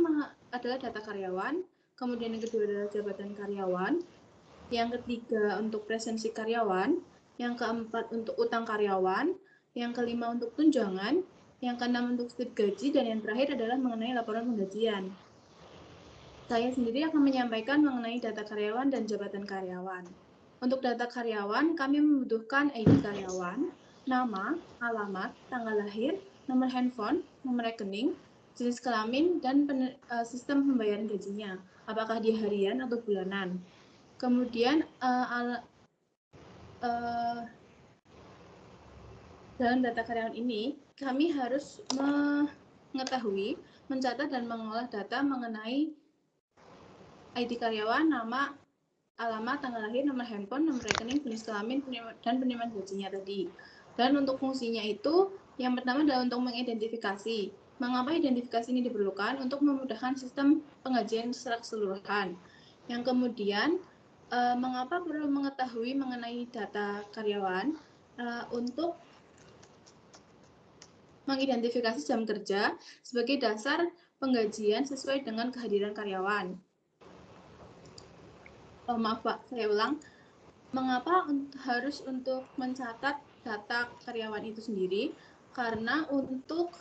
adalah data karyawan, kemudian yang kedua adalah jabatan karyawan, yang ketiga untuk presensi karyawan, yang keempat untuk utang karyawan, yang kelima untuk tunjangan, yang keenam untuk slip gaji, dan yang terakhir adalah mengenai laporan penggajian. Saya sendiri akan menyampaikan mengenai data karyawan dan jabatan karyawan. Untuk data karyawan, kami membutuhkan ID karyawan, nama, alamat, tanggal lahir, nomor handphone, nomor rekening, jenis kelamin, dan sistem pembayaran gajinya, apakah dia harian atau bulanan. Kemudian dalam data karyawan ini, kami harus mengetahui, mencatat, dan mengolah data mengenai ID karyawan, nama, alamat, tanggal lahir, nomor handphone, nomor rekening, jenis kelamin, dan penerimaan gajinya tadi. Dan untuk fungsinya itu, yang pertama adalah untuk mengidentifikasi. Mengapa identifikasi ini diperlukan? Untuk memudahkan sistem penggajian secara keseluruhan. Yang kemudian, mengapa perlu mengetahui mengenai data karyawan? Untuk mengidentifikasi jam kerja sebagai dasar penggajian sesuai dengan kehadiran karyawan. Maaf Pak, saya ulang. Mengapa harus untuk mencatat data karyawan itu sendiri? Karena untuk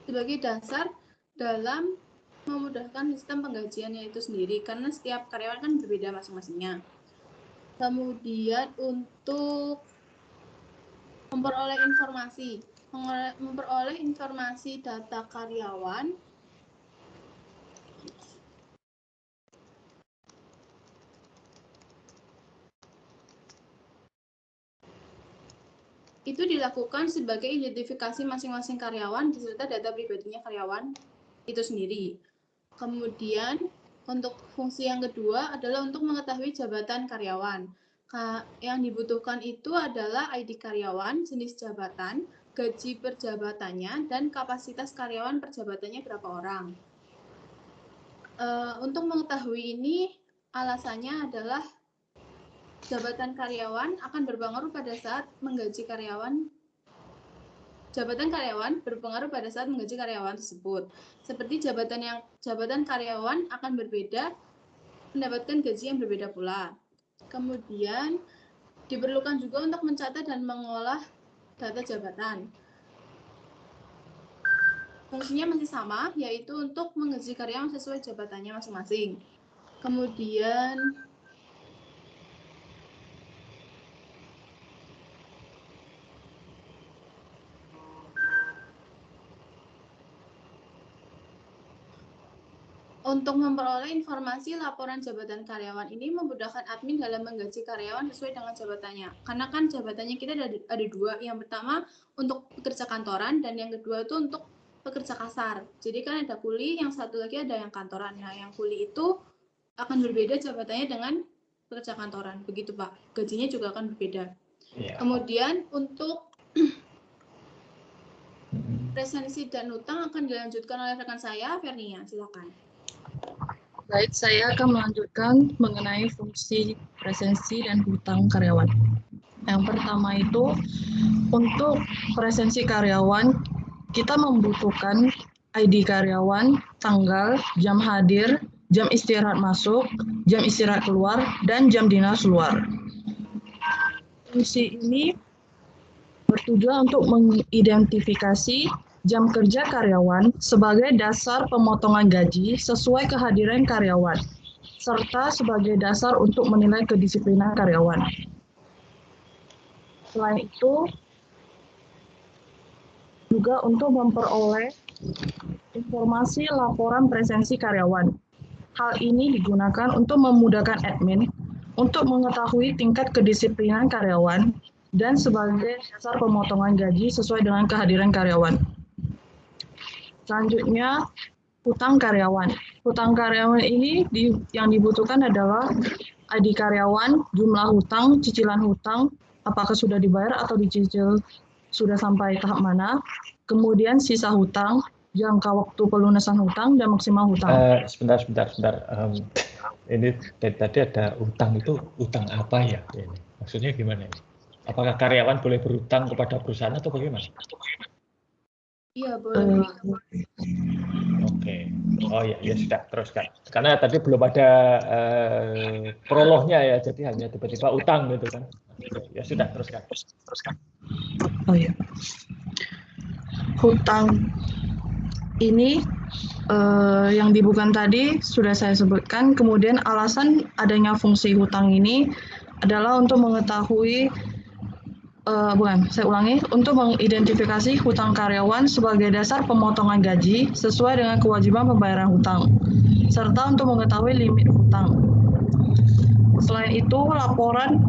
sebagai dasar dalam memudahkan sistem penggajiannya itu sendiri, karena setiap karyawan kan berbeda masing-masingnya. Kemudian untuk memperoleh informasi data karyawan, itu dilakukan sebagai identifikasi masing-masing karyawan beserta data pribadinya karyawan itu sendiri. Kemudian untuk fungsi yang kedua adalah untuk mengetahui jabatan karyawan. Yang dibutuhkan itu adalah ID karyawan, jenis jabatan, gaji per jabatannya, dan kapasitas karyawan per jabatannya berapa orang. Untuk mengetahui ini, alasannya adalah jabatan karyawan akan berpengaruh pada saat menggaji karyawan. Jabatan karyawan berpengaruh pada saat menggaji karyawan tersebut. Seperti jabatan karyawan akan berbeda, mendapatkan gaji yang berbeda pula. Kemudian diperlukan juga untuk mencatat dan mengolah data jabatan. Fungsinya masih sama, yaitu untuk menggaji karyawan sesuai jabatannya masing-masing. Kemudian untuk memperoleh informasi laporan jabatan karyawan ini memudahkan admin dalam menggaji karyawan sesuai dengan jabatannya. Karena kan jabatannya kita ada dua. Yang pertama untuk pekerja kantoran dan yang kedua itu untuk pekerja kasar. Jadi kan ada kuli, yang satu lagi ada yang kantoran. Nah, yang kuli itu akan berbeda jabatannya dengan pekerja kantoran. Begitu Pak. Gajinya juga akan berbeda. Yeah. Kemudian untuk presensi dan hutang akan dilanjutkan oleh rekan saya, Vernia. Silakan. Baik, saya akan melanjutkan mengenai fungsi presensi dan hutang karyawan. Yang pertama itu, untuk presensi karyawan, kita membutuhkan ID karyawan, tanggal, jam hadir, jam istirahat masuk, jam istirahat keluar, dan jam dinas luar. Fungsi ini bertujuan untuk mengidentifikasi jam kerja karyawan sebagai dasar pemotongan gaji sesuai kehadiran karyawan, serta sebagai dasar untuk menilai kedisiplinan karyawan. Selain itu, juga untuk memperoleh informasi laporan presensi karyawan. Hal ini digunakan untuk memudahkan admin untuk mengetahui tingkat kedisiplinan karyawan dan sebagai dasar pemotongan gaji sesuai dengan kehadiran karyawan. Selanjutnya, hutang karyawan. Hutang karyawan ini yang dibutuhkan adalah ID karyawan, jumlah hutang, cicilan hutang, apakah sudah dibayar atau dicicil sudah sampai tahap mana, kemudian sisa hutang, jangka waktu pelunasan hutang, dan maksimal hutang. Sebentar. Ini tadi ada hutang, itu hutang apa ya? Ini maksudnya gimana? Apakah karyawan boleh berhutang kepada perusahaan atau bagaimana? Iya, boleh. Oke. Oh ya sudah, teruskan. Karena tadi belum ada prolognya ya, jadi hanya tiba-tiba utang gitu kan. Ya sudah, teruskan. Oh ya. Hutang ini yang di bukan tadi sudah saya sebutkan. Kemudian alasan adanya fungsi hutang ini adalah untuk mengetahui untuk mengidentifikasi hutang karyawan sebagai dasar pemotongan gaji sesuai dengan kewajiban pembayaran hutang, serta untuk mengetahui limit hutang. Selain itu, laporan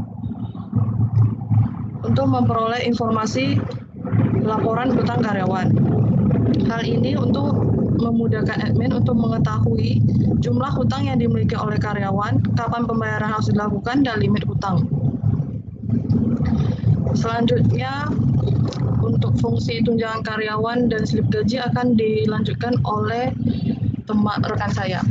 untuk memperoleh informasi laporan hutang karyawan. Hal ini untuk memudahkan admin untuk mengetahui jumlah hutang yang dimiliki oleh karyawan, kapan pembayaran harus dilakukan, dan limit hutang. Selanjutnya, untuk fungsi tunjangan karyawan dan slip gaji akan dilanjutkan oleh rekan saya.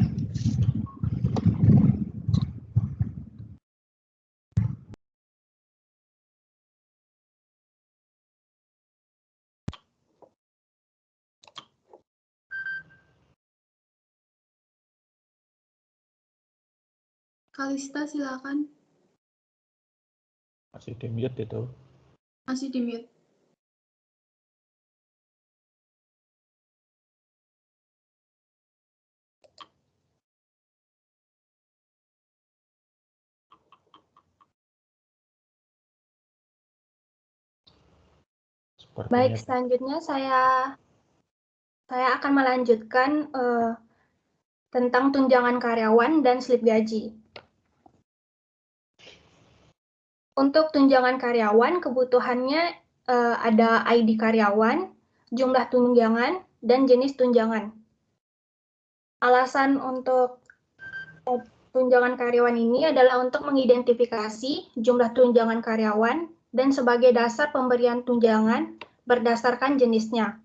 Kalista, silakan. Masih di mute itu. Masih di mute. Baik, selanjutnya saya akan melanjutkan tentang tunjangan karyawan dan slip gaji. Untuk tunjangan karyawan, kebutuhannya ada ID karyawan, jumlah tunjangan, dan jenis tunjangan. Alasan untuk tunjangan karyawan ini adalah untuk mengidentifikasi jumlah tunjangan karyawan dan sebagai dasar pemberian tunjangan berdasarkan jenisnya.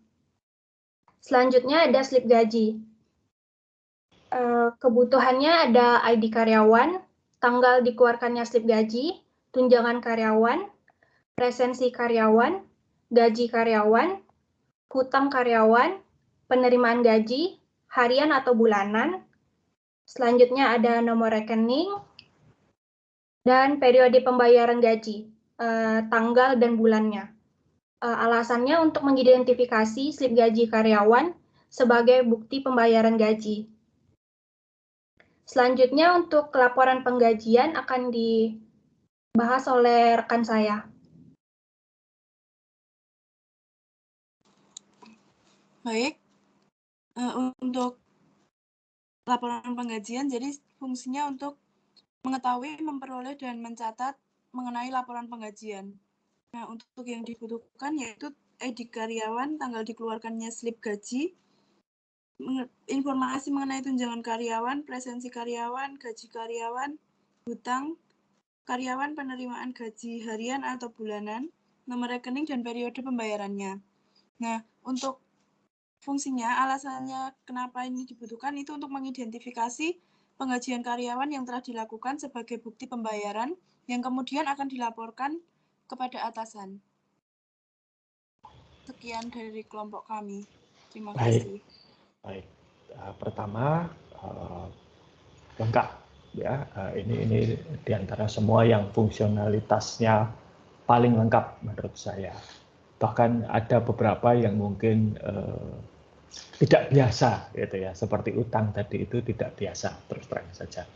Selanjutnya ada slip gaji. Kebutuhannya ada ID karyawan, tanggal dikeluarkannya slip gaji, tunjangan karyawan, presensi karyawan, gaji karyawan, hutang karyawan, penerimaan gaji, harian atau bulanan. Selanjutnya ada nomor rekening, dan periode pembayaran gaji, tanggal dan bulannya. Alasannya untuk mengidentifikasi slip gaji karyawan sebagai bukti pembayaran gaji. Selanjutnya untuk laporan penggajian akan dibahas oleh rekan saya. Baik, untuk laporan penggajian, jadi fungsinya untuk mengetahui, memperoleh, dan mencatat mengenai laporan penggajian. Nah, untuk yang dibutuhkan yaitu ID karyawan, tanggal dikeluarkannya slip gaji, informasi mengenai tunjangan karyawan, presensi karyawan, gaji karyawan, hutang karyawan, penerimaan gaji harian atau bulanan, nomor rekening, dan periode pembayarannya. Nah, untuk fungsinya, alasannya kenapa ini dibutuhkan itu untuk mengidentifikasi penggajian karyawan yang telah dilakukan sebagai bukti pembayaran yang kemudian akan dilaporkan kepada atasan. Sekian dari kelompok kami. Terima kasih. Baik. Pertama, lengkap ya. Ini diantara semua yang fungsionalitasnya paling lengkap menurut saya. Bahkan ada beberapa yang mungkin tidak biasa gitu ya, seperti utang tadi itu tidak biasa, terus terang saja.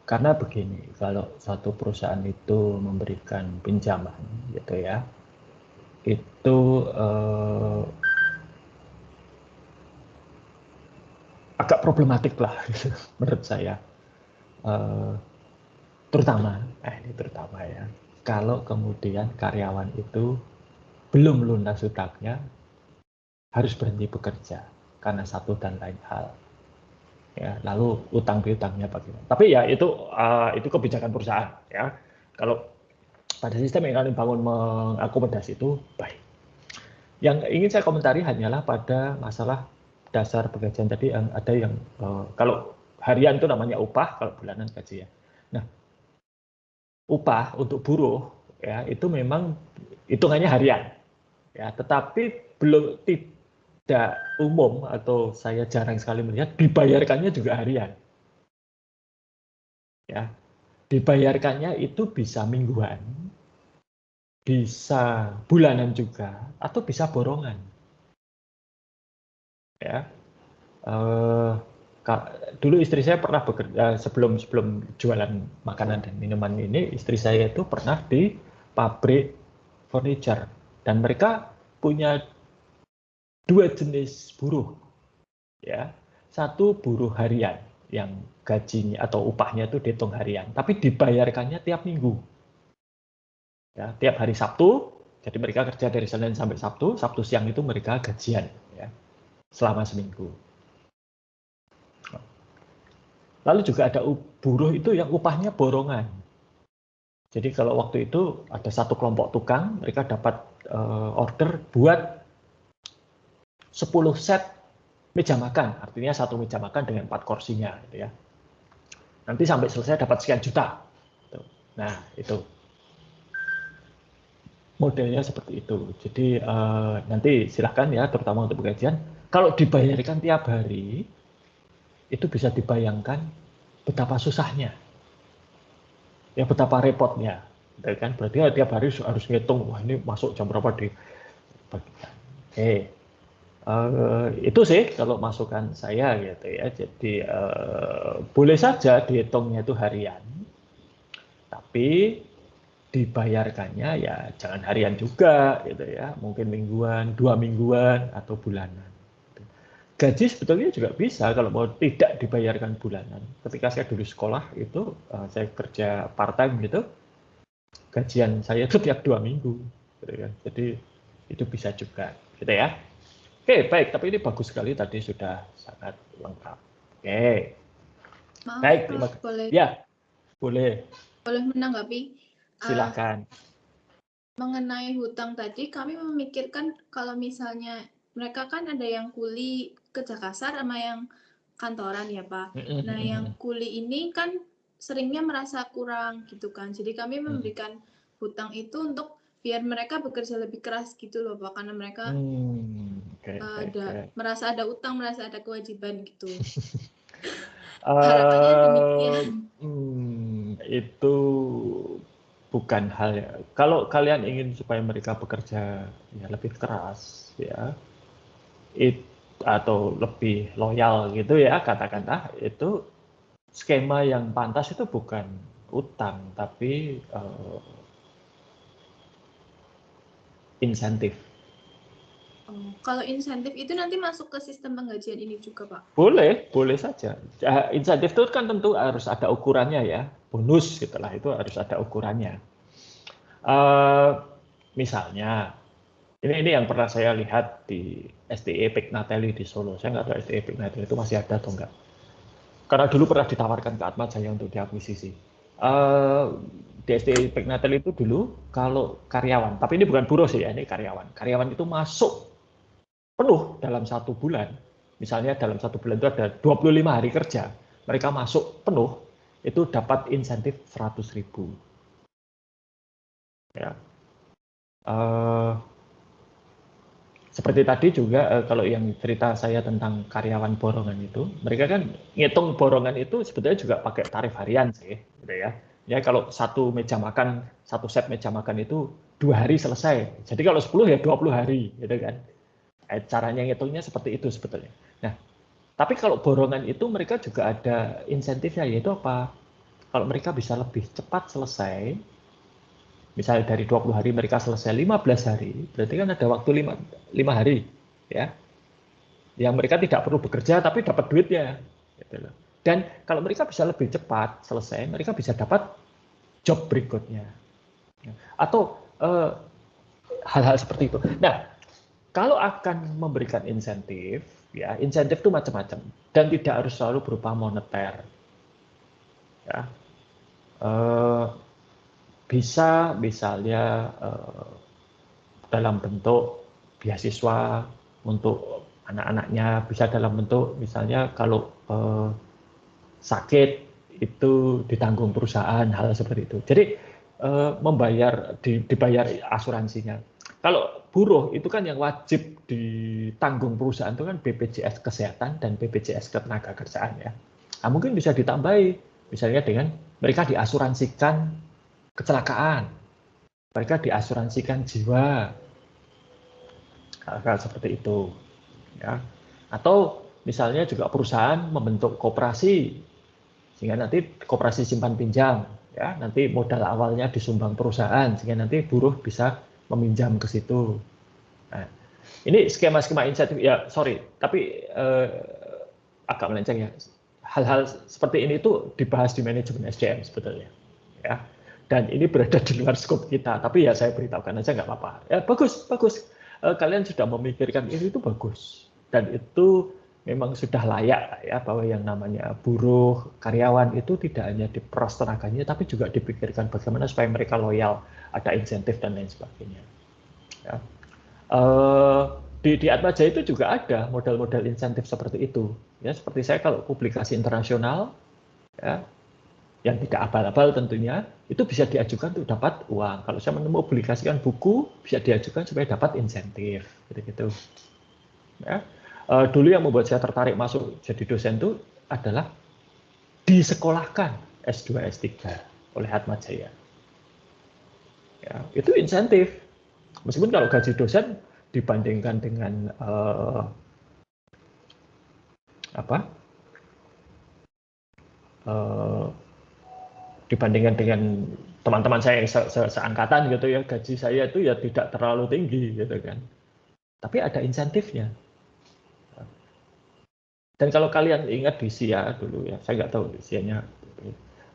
Karena begini, kalau suatu perusahaan itu memberikan pinjaman gitu ya, itu agak problematik lah gitu, menurut saya. Terutama ya, kalau kemudian karyawan itu belum lunas hutangnya, harus berhenti bekerja karena satu dan lain hal. Ya, lalu utang piutangnya bagaimana? Tapi ya itu kebijakan perusahaan ya. Kalau pada sistem yang kalian bangun mengakomodasi itu baik. Yang ingin saya komentari hanyalah pada masalah dasar pegajian tadi, yang ada yang kalau harian itu namanya upah, kalau bulanan gaji ya. Nah, upah untuk buruh ya itu memang hitungannya harian ya, tetapi belum tidak umum atau saya jarang sekali melihat dibayarkannya juga harian ya. Dibayarkannya itu bisa mingguan, bisa bulanan juga, atau bisa borongan Ya. Dulu istri saya pernah bekerja sebelum jualan makanan dan minuman ini, istri saya itu pernah di pabrik furniture dan mereka punya 2 jenis buruh, ya. Satu buruh harian yang gajinya atau upahnya itu dihitung harian, tapi dibayarkannya tiap minggu, ya, tiap hari Sabtu. Jadi mereka kerja dari Senin sampai Sabtu, Sabtu siang itu mereka gajian, ya, selama seminggu. Lalu juga ada buruh itu yang upahnya borongan. Jadi kalau waktu itu ada satu kelompok tukang, mereka dapat order buat 10 set meja makan, artinya satu meja makan dengan 4 kursinya, gitu ya. Nanti sampai selesai dapat sekian juta. Nah, itu modelnya seperti itu. Jadi nanti silahkan ya, terutama untuk pengajian, kalau dibayarkan tiap hari, itu bisa dibayangkan betapa susahnya, ya betapa repotnya, kan? Berarti ya, tiap hari harus ngitung, wah ini masuk jam berapa di bagian. Itu sih kalau masukan saya gitu ya. Jadi boleh saja dihitungnya itu harian, tapi dibayarkannya ya jangan harian juga gitu ya, mungkin mingguan, 2 mingguan atau bulanan. Gaji sebetulnya juga bisa kalau mau tidak dibayarkan bulanan. Ketika saya dulu sekolah itu saya kerja part time gitu, gajian saya itu tiap 2 minggu, gitu ya. Jadi itu bisa juga, gitu ya. Oke, baik. Tapi ini bagus sekali tadi, sudah sangat lengkap. Oke. Maaf, Baik, Prof, boleh. Ya, boleh. Boleh menanggapi? Silakan. Mengenai hutang tadi, kami memikirkan kalau misalnya mereka kan ada yang kuli kerja kasar sama yang kantoran ya Pak. Nah yang kuli ini kan seringnya merasa kurang gitu kan. Jadi kami memberikan hutang itu untuk biar mereka bekerja lebih keras gitu loh Pak. Karena mereka merasa ada utang, merasa ada kewajiban gitu. Harapannya demikian. Itu bukan hal ya. Kalau kalian ingin supaya mereka bekerja ya lebih keras ya, atau lebih loyal gitu ya, katakanlah, itu skema yang pantas itu bukan utang tapi insentif. Kalau insentif itu nanti masuk ke sistem penggajian ini juga Pak? Boleh saja. Insentif itu kan tentu harus ada ukurannya ya. Bonus setelah itu harus ada ukurannya. Misalnya, ini yang pernah saya lihat di SDE Pignatelli di Solo. Saya nggak tahu SDE Pignatelli itu masih ada atau enggak. Karena dulu pernah ditawarkan ke Atmajaya untuk diakuisisi. Di SDE Pignatelli itu dulu kalau karyawan, tapi ini bukan buruh sih ya, ini karyawan. Karyawan itu masuk penuh dalam 1 bulan. Misalnya dalam 1 bulan itu ada 25 hari kerja. Mereka masuk penuh, itu dapat insentif 100.000. Ya. Seperti tadi juga kalau yang cerita saya tentang karyawan borongan itu, mereka kan ngitung borongan itu sebetulnya juga pakai tarif harian sih, gitu ya. Ya kalau 1 meja makan, 1 set meja makan itu 2 hari selesai. Jadi kalau 10 ya 20 hari, gitu kan. Caranya ngitungnya seperti itu sebetulnya. Nah, tapi kalau borongan itu mereka juga ada insentifnya, yaitu apa? Kalau mereka bisa lebih cepat selesai, misalnya dari 20 hari mereka selesai 15 hari, berarti kan ada waktu 5 hari, ya. Yang mereka tidak perlu bekerja tapi dapat duitnya. Gitu loh. Dan kalau mereka bisa lebih cepat selesai, mereka bisa dapat job berikutnya. Atau hal-hal seperti itu. Nah, kalau akan memberikan insentif, ya insentif itu macam-macam dan tidak harus selalu berupa moneter. Ya, bisa misalnya dalam bentuk beasiswa untuk anak-anaknya, bisa dalam bentuk misalnya kalau sakit itu ditanggung perusahaan, hal seperti itu. Jadi dibayar asuransinya. Kalau buruh itu kan yang wajib ditanggung perusahaan itu kan BPJS Kesehatan dan BPJS Ketenagakerjaan ya. Nah, mungkin bisa ditambahi misalnya dengan mereka diasuransikan kecelakaan, mereka diasuransikan jiwa, hal-hal seperti itu. Ya. Atau misalnya juga perusahaan membentuk koperasi, sehingga nanti koperasi simpan pinjam, ya nanti modal awalnya disumbang perusahaan, sehingga nanti buruh bisa meminjam ke situ. Nah, ini skema-skema insentif, ya sorry, tapi agak melenceng ya. Hal-hal seperti ini tuh dibahas di manajemen SDM sebetulnya, ya. Dan ini berada di luar skop kita, tapi ya saya beritahukan aja nggak apa-apa. Ya bagus. Kalian sudah memikirkan ini itu bagus, dan itu memang sudah layak ya bahwa yang namanya buruh, karyawan itu tidak hanya diperas tenaganya, tapi juga dipikirkan bagaimana supaya mereka loyal, ada insentif dan lain sebagainya. Ya. Di Atmaja itu juga ada model-model insentif seperti itu. Ya, seperti saya kalau publikasi internasional, ya, yang tidak abal-abal tentunya, itu bisa diajukan untuk dapat uang. Kalau saya mempublikasikan buku, bisa diajukan supaya dapat insentif, gitu-gitu. Ya. Dulu yang membuat saya tertarik masuk jadi dosen itu adalah disekolahkan S2, S3 oleh Atmajaya. Ya, itu insentif. Meskipun kalau gaji dosen dibandingkan dengan dibandingkan dengan teman-teman saya yang seangkatan gitu ya, gaji saya itu ya tidak terlalu tinggi gitu kan. Tapi ada insentifnya. Dan kalau kalian ingat di SIA dulu ya, saya nggak tahu SIA-nya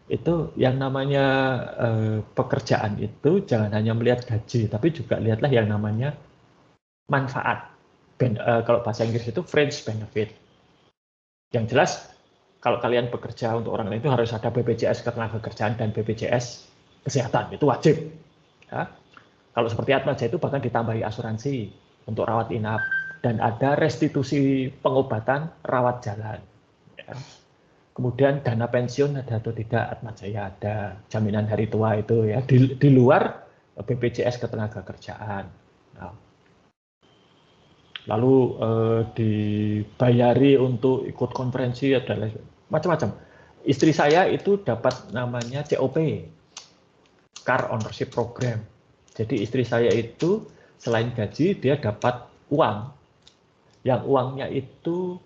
itu yang namanya pekerjaan itu jangan hanya melihat gaji, tapi juga lihatlah yang namanya manfaat. Kalau bahasa Inggris itu fringe benefit. Yang jelas kalau kalian bekerja untuk orang lain itu harus ada BPJS Ketenagakerjaan dan BPJS Kesehatan, itu wajib. Ya. Kalau seperti Atmaja itu bahkan ditambahi asuransi untuk rawat inap. Dan ada restitusi pengobatan rawat jalan. Ya. Kemudian dana pensiun ada atau tidak, Atmajaya ada. Jaminan hari tua itu ya di luar BPJS Ketenagakerjaan. Nah, lalu dibayari untuk ikut konferensi ada macam-macam. Istri saya itu dapat namanya COP, Car Ownership Program. Jadi istri saya itu selain gaji dia dapat uang. Yang uangnya itu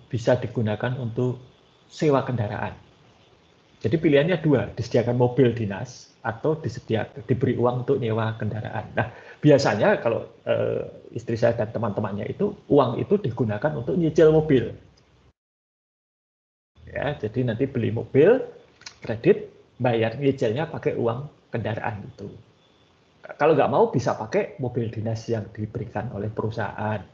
bisa digunakan untuk sewa kendaraan. Jadi pilihannya dua, disediakan mobil dinas atau diberi uang untuk nyewa kendaraan. Nah, biasanya kalau istri saya dan teman-temannya itu uang itu digunakan untuk nyicil mobil. Ya, jadi nanti beli mobil, kredit, bayar nyicilnya pakai uang kendaraan itu. Kalau nggak mau bisa pakai mobil dinas yang diberikan oleh perusahaan.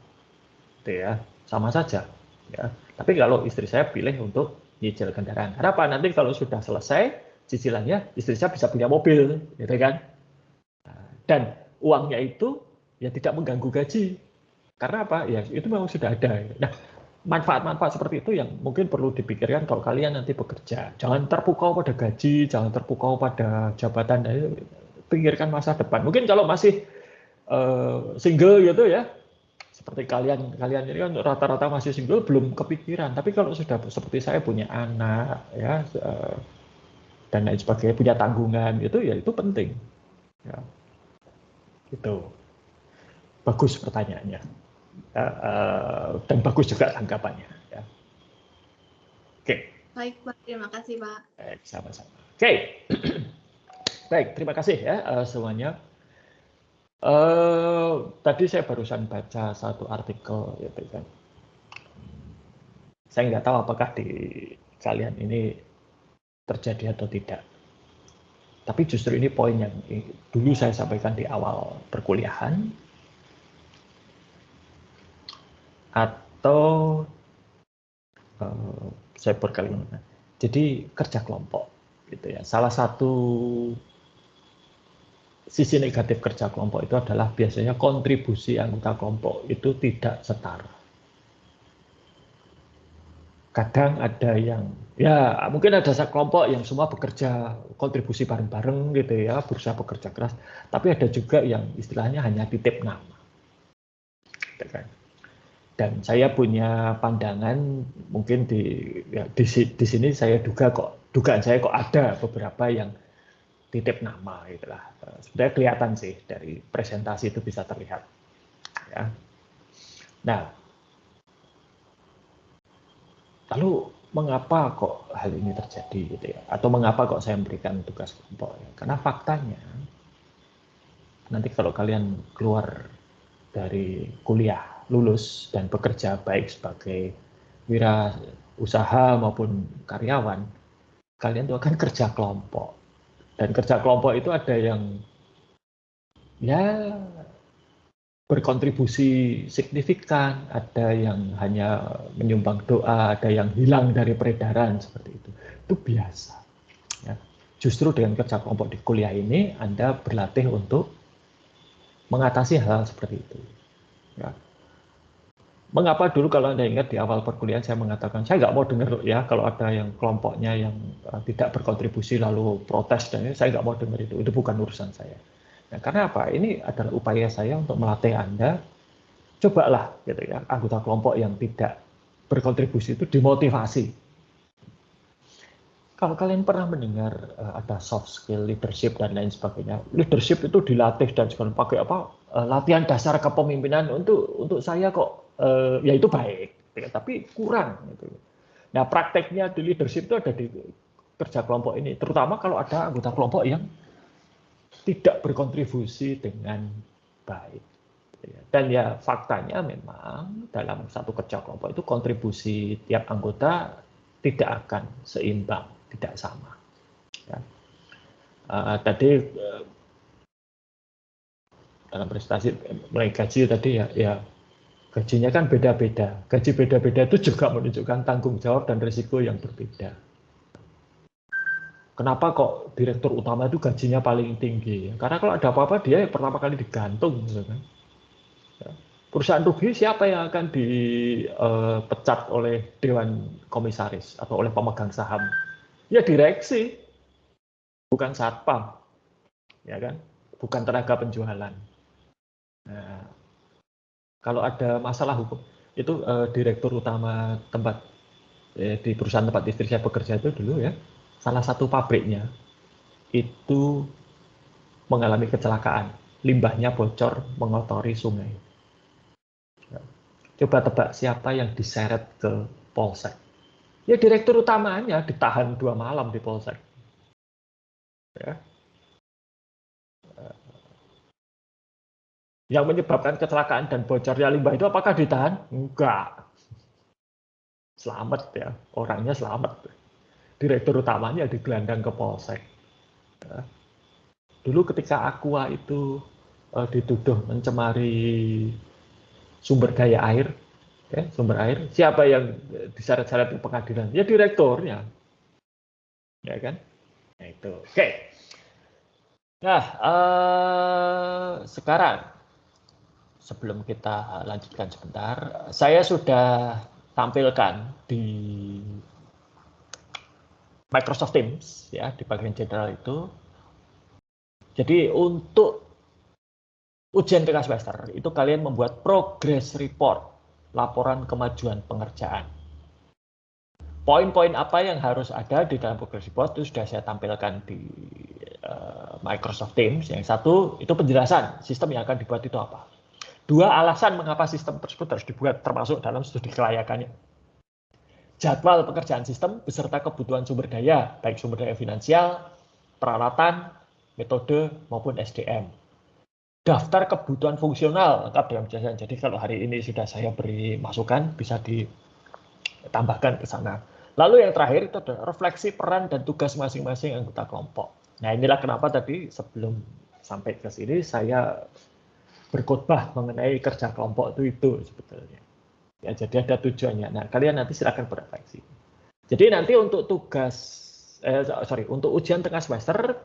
Ya, sama saja. Ya. Tapi kalau istri saya pilih untuk nyicil kendaraan. Kenapa? Nanti kalau sudah selesai cicilannya, istri saya bisa punya mobil, gitu kan? Dan uangnya itu ya tidak mengganggu gaji. Karena apa? Ya itu memang sudah ada. Nah, manfaat-manfaat seperti itu yang mungkin perlu dipikirkan kalau kalian nanti bekerja. Jangan terpukau pada gaji, jangan terpukau pada jabatan. Pikirkan masa depan. Mungkin kalau masih single gitu ya. Seperti kalian ini kan rata-rata masih single belum kepikiran, tapi kalau sudah seperti saya punya anak ya dan lain sebagainya, punya tanggungan itu ya itu penting ya. Itu bagus pertanyaannya dan bagus juga tanggapannya ya. Oke. Baik Pak, terima kasih Pak. Baik, sama-sama. Oke. Baik, terima kasih ya semuanya. Tadi saya barusan baca satu artikel gitu kan. Saya nggak tahu apakah di kalian ini terjadi atau tidak. Tapi justru ini poin yang dulu saya sampaikan di awal perkuliahan. Atau saya berkali-kali. Jadi kerja kelompok gitu ya. Salah satu sisi negatif kerja kelompok itu adalah biasanya kontribusi anggota kelompok itu tidak setara. Kadang ada yang, ya mungkin ada kelompok yang semua bekerja kontribusi bareng-bareng gitu ya, berusaha bekerja keras. Tapi ada juga yang istilahnya hanya titip nama. Dan saya punya pandangan mungkin di sini saya dugaan saya kok ada beberapa yang titip nama itulah. Sebenarnya kelihatan sih dari presentasi itu bisa terlihat. Ya. Nah, Lalu mengapa kok hal ini terjadi gitu ya? Atau mengapa kok saya memberikan tugas kelompok? Ya? Karena faktanya nanti kalau kalian keluar dari kuliah, lulus dan bekerja baik sebagai wirausaha maupun karyawan, kalian itu akan kerja kelompok. Dan kerja kelompok itu ada yang ya berkontribusi signifikan, ada yang hanya menyumbang doa, ada yang hilang dari peredaran seperti itu. Itu biasa. Ya. Justru dengan kerja kelompok di kuliah ini, Anda berlatih untuk mengatasi hal seperti itu. Ya. Mengapa dulu kalau Anda ingat di awal perkuliahan saya mengatakan, saya nggak mau dengar ya kalau ada yang kelompoknya yang tidak berkontribusi lalu protes, dan ini saya nggak mau dengar itu bukan urusan saya. Nah, karena apa? Ini adalah upaya saya untuk melatih Anda, cobalah gitu ya, anggota kelompok yang tidak berkontribusi itu dimotivasi. Kalau kalian pernah mendengar ada soft skill, leadership dan lain sebagainya, leadership itu dilatih dan segala pakai apa? Latihan dasar kepemimpinan untuk saya kok ya itu baik, ya, tapi kurang. Gitu. Nah, prakteknya di leadership itu ada di kerja kelompok ini, terutama kalau ada anggota kelompok yang tidak berkontribusi dengan baik. Dan ya faktanya memang dalam satu kerja kelompok itu kontribusi tiap anggota tidak akan seimbang, tidak sama. Ya. Tadi dalam prestasi mulai gaji tadi ya gajinya kan beda-beda. Gaji beda-beda itu juga menunjukkan tanggung jawab dan risiko yang berbeda. Kenapa kok direktur utama itu gajinya paling tinggi? Karena kalau ada apa-apa dia pertama kali digantung, gitu kan? Perusahaan rugi siapa yang akan dipecat oleh dewan komisaris atau oleh pemegang saham? Ya direksi, bukan satpam, ya kan? Bukan tenaga penjualan. Nah, kalau ada masalah hukum, itu direktur utama tempat di perusahaan tempat istri saya bekerja itu dulu ya, salah satu pabriknya itu mengalami kecelakaan, limbahnya bocor mengotori sungai. Coba tebak siapa yang diseret ke polsek? Ya direktur utamanya ditahan 2 malam di polsek. Ya. Yang menyebabkan kecelakaan dan bocornya limbah itu apakah ditahan? Enggak. Selamat ya, orangnya selamat. Direktur utamanya digelandang ke polsek. Ya. Dulu ketika Aqua itu dituduh mencemari sumber daya air, ya, sumber air, siapa yang diseret-seret ke pengadilan? Ya direkturnya, ya kan? Nah, itu. Oke. Nah, sekarang sebelum kita lanjutkan sebentar, saya sudah tampilkan di Microsoft Teams ya di bagian general itu. Jadi untuk ujian tengah semester itu kalian membuat progress report, laporan kemajuan pengerjaan. Poin-poin apa yang harus ada di dalam progress report itu sudah saya tampilkan di Microsoft Teams. Yang satu itu penjelasan sistem yang akan dibuat itu apa. 2 alasan mengapa sistem tersebut harus dibuat termasuk dalam studi kelayakannya. Jadwal pekerjaan sistem beserta kebutuhan sumber daya, baik sumber daya finansial, peralatan, metode maupun SDM. Daftar kebutuhan fungsional lengkap dalam penjelasan. Jadi kalau hari ini sudah saya beri masukan bisa ditambahkan ke sana. Lalu yang terakhir itu adalah refleksi peran dan tugas masing-masing anggota kelompok. Nah, inilah kenapa tadi sebelum sampai ke sini saya berkhotbah mengenai kerja kelompok itu sebetulnya. Ya, jadi ada tujuannya. Nah, kalian nanti silakan berefleksi. Jadi nanti untuk untuk ujian tengah semester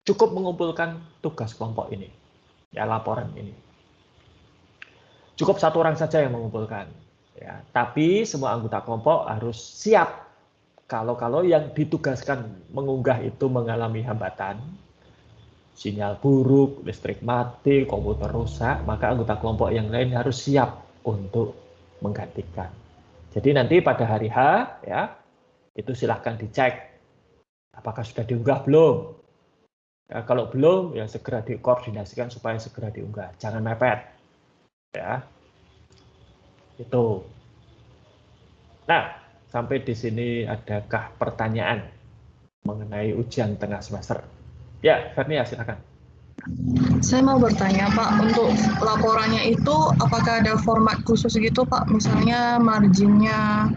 cukup mengumpulkan tugas kelompok ini, ya laporan ini. Cukup 1 orang saja yang mengumpulkan. Ya, tapi semua anggota kelompok harus siap kalau yang ditugaskan mengunggah itu mengalami hambatan, sinyal buruk, listrik mati, komputer rusak, maka anggota kelompok yang lain harus siap untuk menggantikan. Jadi nanti pada hari H, ya, itu silahkan dicek apakah sudah diunggah belum. Ya, kalau belum, ya segera dikoordinasikan supaya segera diunggah. Jangan mepet. Ya. Itu. Nah, sampai di sini adakah pertanyaan mengenai ujian tengah semester? Ya, Fernia, silakan. Saya mau bertanya, Pak, untuk laporannya itu apakah ada format khusus gitu, Pak? Misalnya marginnya.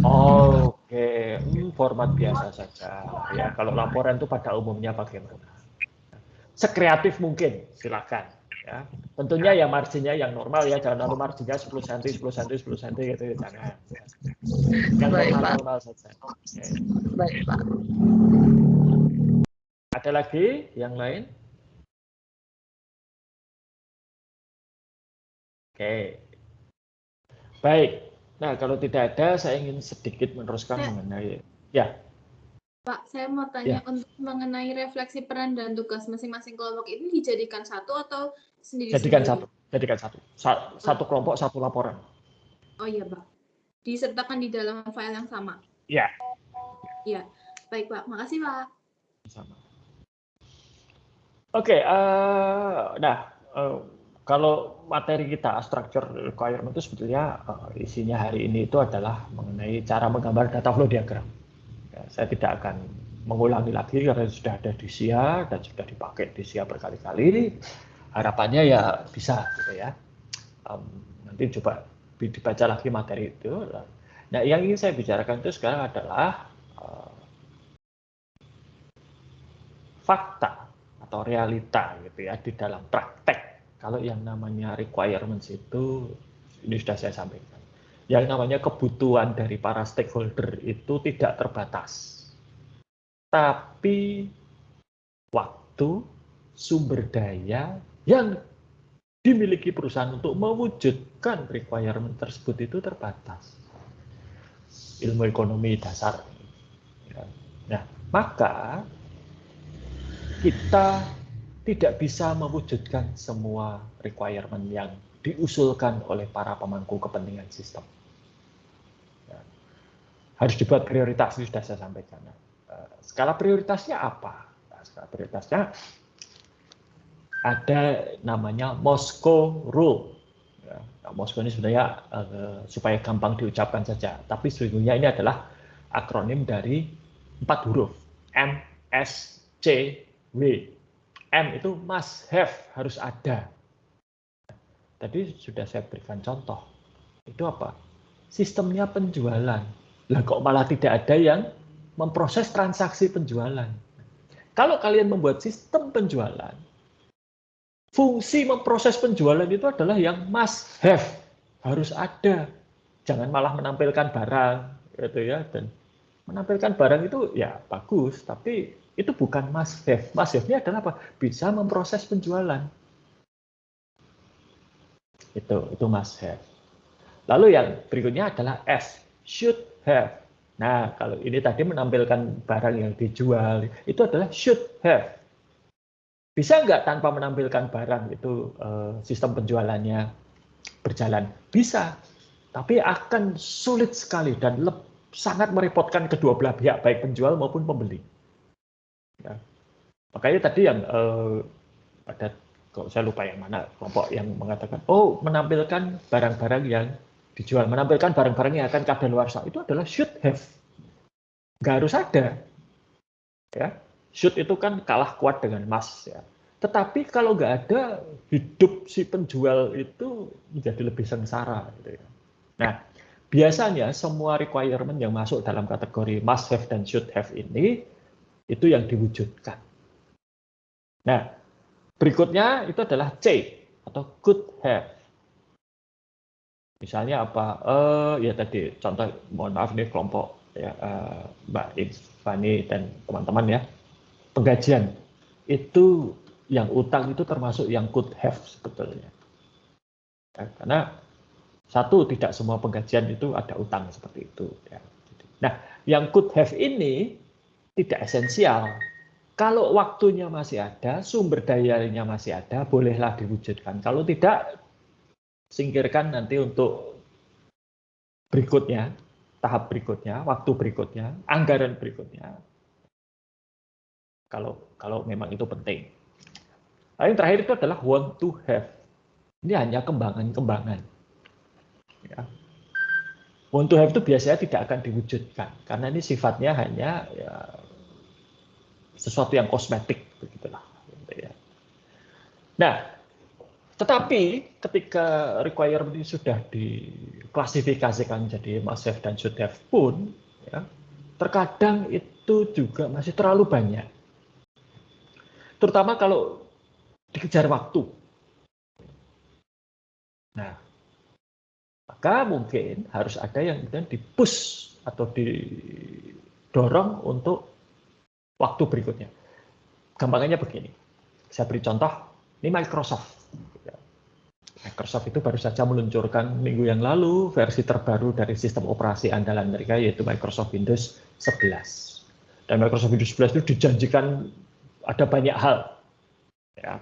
Oke, format biasa saja. Ya, kalau laporan itu pada umumnya bagaimana? Sekreatif mungkin, silakan. Ya, tentunya ya marginnya yang normal ya, jangan lalu marginnya 10 cm, 10 cm, 10 cm gitu, jangan. Ya. Yang normal-normal saja. Oke. Baik, Pak. Ada lagi yang lain? Oke. Baik. Nah, kalau tidak ada, saya ingin sedikit meneruskan mengenai ya. Pak, saya mau tanya untuk mengenai refleksi peran dan tugas masing-masing kelompok ini dijadikan satu atau sendiri-sendiri? Jadikan satu. Satu kelompok, satu laporan. Oh iya, Pak. Disertakan di dalam file yang sama? Iya. Iya. Baik, Pak. Makasih, Pak. Sama. Oke, kalau materi kita structure requirement itu sebetulnya isinya hari ini itu adalah mengenai cara menggambar data flow diagram. Ya, saya tidak akan mengulangi lagi karena sudah ada di SIA dan sudah dipakai di SIA berkali-kali. Harapannya ya bisa gitu ya. Nanti coba dibaca lagi materi itu. Nah, yang ingin saya bicarakan itu sekarang adalah fakta atau realita gitu ya di dalam praktek. Kalau yang namanya requirements itu ini sudah saya sampaikan. Yang namanya kebutuhan dari para stakeholder itu tidak terbatas. Tapi waktu, sumber daya yang dimiliki perusahaan untuk mewujudkan requirement tersebut itu terbatas. Ilmu ekonomi dasar. Nah, maka kita tidak bisa mewujudkan semua requirement yang diusulkan oleh para pemangku kepentingan sistem. Harus dibuat prioritas, ini sudah saya sampaikan. Skala prioritasnya apa? Skala prioritasnya ada namanya Moscow Rule. Moscow ini sebenarnya supaya gampang diucapkan saja, tapi sesungguhnya ini adalah akronim dari 4 huruf, M, S, C, W. M itu must have, harus ada. Tadi sudah saya berikan contoh. Itu apa? Sistemnya penjualan. Lah kok malah tidak ada yang memproses transaksi penjualan. Kalau kalian membuat sistem penjualan, fungsi memproses penjualan itu adalah yang must have, harus ada. Jangan malah menampilkan barang, gitu ya. Dan menampilkan barang itu ya bagus, tapi itu bukan must have. Must have-nya adalah apa? Bisa memproses penjualan. Itu must have. Lalu yang berikutnya adalah S, should have. Nah, kalau ini tadi menampilkan barang yang dijual, itu adalah should have. Bisa nggak tanpa menampilkan barang itu sistem penjualannya berjalan? Bisa, tapi akan sulit sekali dan sangat merepotkan kedua belah pihak, baik penjual maupun pembeli. Ya. Makanya tadi yang ada, kalau saya lupa yang mana, kelompok yang mengatakan, oh menampilkan barang-barang yang dijual, menampilkan barang-barang yang akan kadaluarsa, itu adalah should have. Nggak harus ada. Ya. Should itu kan kalah kuat dengan must. Ya. Tetapi kalau nggak ada, hidup si penjual itu menjadi lebih sengsara. Gitu ya. Nah, biasanya semua requirement yang masuk dalam kategori must have dan should have ini, itu yang diwujudkan. Nah, berikutnya itu adalah C atau could have. Misalnya apa? Ya tadi contoh, mohon maaf nih kelompok ya, Mbak Ifani dan teman-teman ya. Penggajian itu yang utang itu termasuk yang could have sebetulnya. Ya, karena satu, tidak semua penggajian itu ada utang seperti itu. Ya. Nah, yang could have ini tidak esensial. Kalau waktunya masih ada, sumber dayanya masih ada, bolehlah diwujudkan. Kalau tidak, singkirkan nanti untuk berikutnya, tahap berikutnya, waktu berikutnya, anggaran berikutnya. Kalau memang itu penting. Nah, yang terakhir itu adalah want to have. Ini hanya kembangan-kembangan. Ya. Want to have itu biasanya tidak akan diwujudkan karena ini sifatnya hanya ya, sesuatu yang kosmetik begitulah. Nah, tetapi ketika requirement ini sudah diklasifikasikan jadi must have dan should have pun, ya, terkadang itu juga masih terlalu banyak. Terutama kalau dikejar waktu. Nah, maka mungkin harus ada yang kemudian di-push atau didorong untuk waktu berikutnya. Gampangannya begini, saya beri contoh, ini Microsoft. Microsoft itu baru saja meluncurkan minggu yang lalu versi terbaru dari sistem operasi andalan mereka, yaitu Microsoft Windows 11. Dan Microsoft Windows 11 itu dijanjikan ada banyak hal. Ya.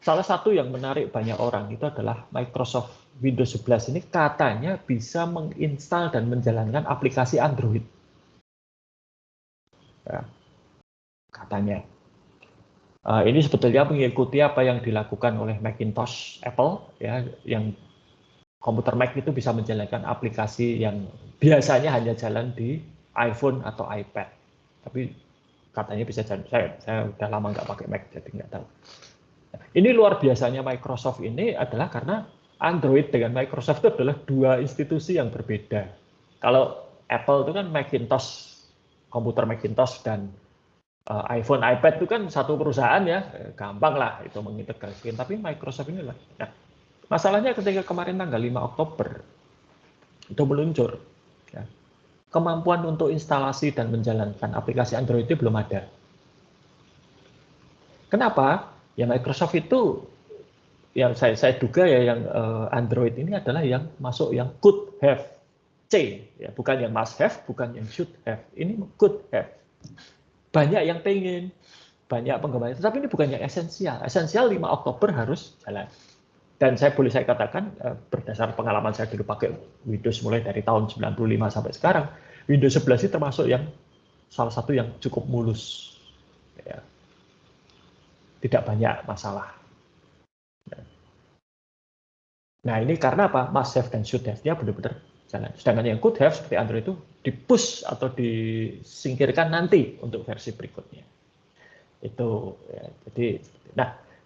Salah satu yang menarik banyak orang itu adalah Microsoft Windows 11 ini katanya bisa menginstal dan menjalankan aplikasi Android. Ya. Katanya. Ini sebetulnya mengikuti apa yang dilakukan oleh Macintosh Apple, ya, yang komputer Mac itu bisa menjalankan aplikasi yang biasanya hanya jalan di iPhone atau iPad. Tapi katanya bisa jalan. Saya udah lama nggak pakai Mac, jadi nggak tahu. Ini luar biasanya Microsoft ini adalah karena Android dengan Microsoft itu adalah dua institusi yang berbeda. Kalau Apple itu kan Macintosh, komputer Macintosh dan iPhone, iPad itu kan satu perusahaan ya, gampang lah itu mengintegrasikan. Tapi Microsoft ini lah. Nah, masalahnya ketika kemarin tanggal 5 Oktober itu meluncur, ya, kemampuan untuk instalasi dan menjalankan aplikasi Android itu belum ada. Kenapa? Ya Microsoft itu, yang saya duga ya yang Android ini adalah yang masuk yang could have C, ya, bukan yang must have, bukan yang should have. Ini could have. Banyak yang pengen, banyak penggemar, tapi ini bukan yang esensial. Esensial 5 Oktober harus jalan. Dan saya katakan, berdasar pengalaman saya dulu pakai Windows mulai dari tahun 95 sampai sekarang, Windows 11 itu termasuk yang salah satu yang cukup mulus. Ya. Tidak banyak masalah. Nah ini karena apa? Must have dan should have-nya benar-benar jalan. Sedangkan yang could have seperti Android itu di-push atau disingkirkan nanti untuk versi berikutnya. Itu ya,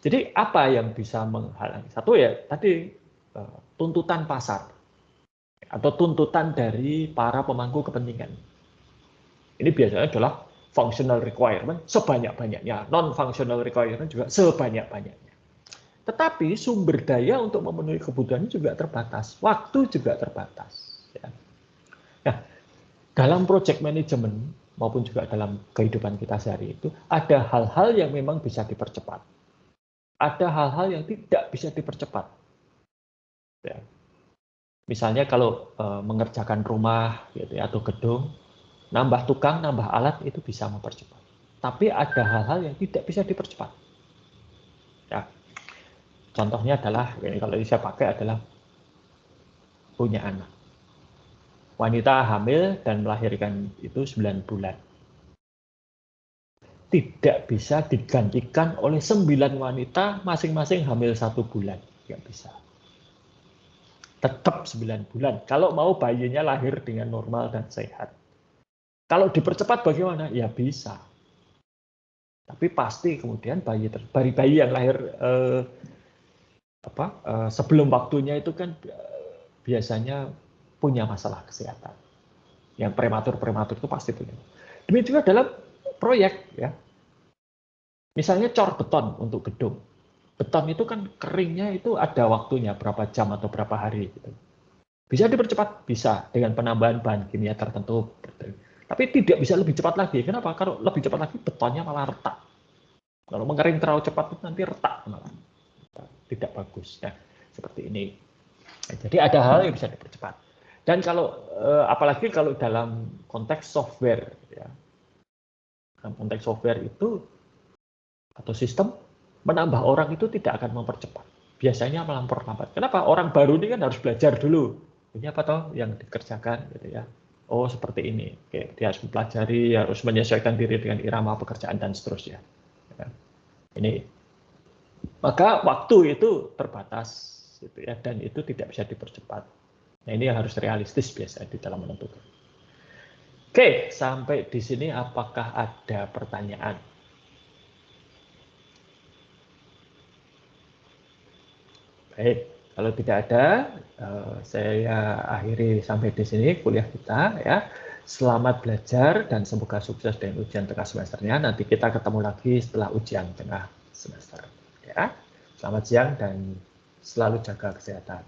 jadi apa yang bisa menghalangi? Satu ya tadi tuntutan pasar atau tuntutan dari para pemangku kepentingan. Ini biasanya adalah functional requirement sebanyak-banyaknya, non-functional requirement juga sebanyak-banyaknya. Tetapi sumber daya untuk memenuhi kebutuhan juga terbatas, waktu juga terbatas. Ya. Nah, dalam project management maupun juga dalam kehidupan kita sehari itu ada hal-hal yang memang bisa dipercepat, ada hal-hal yang tidak bisa dipercepat. Ya. Misalnya kalau mengerjakan rumah gitu ya, atau gedung, nambah tukang, nambah alat itu bisa mempercepat. Tapi ada hal-hal yang tidak bisa dipercepat. Ya. Contohnya adalah, ini kalau saya pakai adalah punya anak. Wanita hamil dan melahirkan itu 9 bulan. Tidak bisa digantikan oleh 9 wanita masing-masing hamil 1 bulan. Tidak bisa. Tetap 9 bulan. Kalau mau bayinya lahir dengan normal dan sehat. Kalau dipercepat bagaimana? Ya bisa. Tapi pasti kemudian bayi yang lahir sebelum waktunya itu kan biasanya punya masalah kesehatan. Yang prematur itu pasti punya. Demikian juga dalam proyek ya. Misalnya cor beton untuk gedung. Beton itu kan keringnya itu ada waktunya berapa jam atau berapa hari gitu. Bisa dipercepat, bisa dengan penambahan bahan kimia tertentu. Tapi tidak bisa lebih cepat lagi. Kenapa? Kalau lebih cepat lagi betonnya malah retak. Kalau mengering terlalu cepat itu nanti retak malah. Tidak bagus. Nah, seperti ini. Jadi ada hal yang bisa dipercepat. Dan kalau apalagi kalau dalam konteks software, ya, dalam konteks software itu atau sistem, menambah orang itu tidak akan mempercepat. Biasanya malah memperlambat. Kenapa? Orang baru ini kan harus belajar dulu. Ini apa toh yang dikerjakan, gitu ya? Oh seperti ini. Oke, dia harus mempelajari, harus menyesuaikan diri dengan irama pekerjaan dan seterusnya. Ya. Ini, maka waktu itu terbatas, gitu ya, dan itu tidak bisa dipercepat. Nah, ini yang harus realistis biasanya di dalam menentukan. Oke, sampai di sini apakah ada pertanyaan? Baik, kalau tidak ada, saya akhiri sampai di sini kuliah kita ya. Selamat belajar dan semoga sukses dengan ujian tengah semesternya. Nanti kita ketemu lagi setelah ujian tengah semester. Ya, selamat siang dan selalu jaga kesehatan.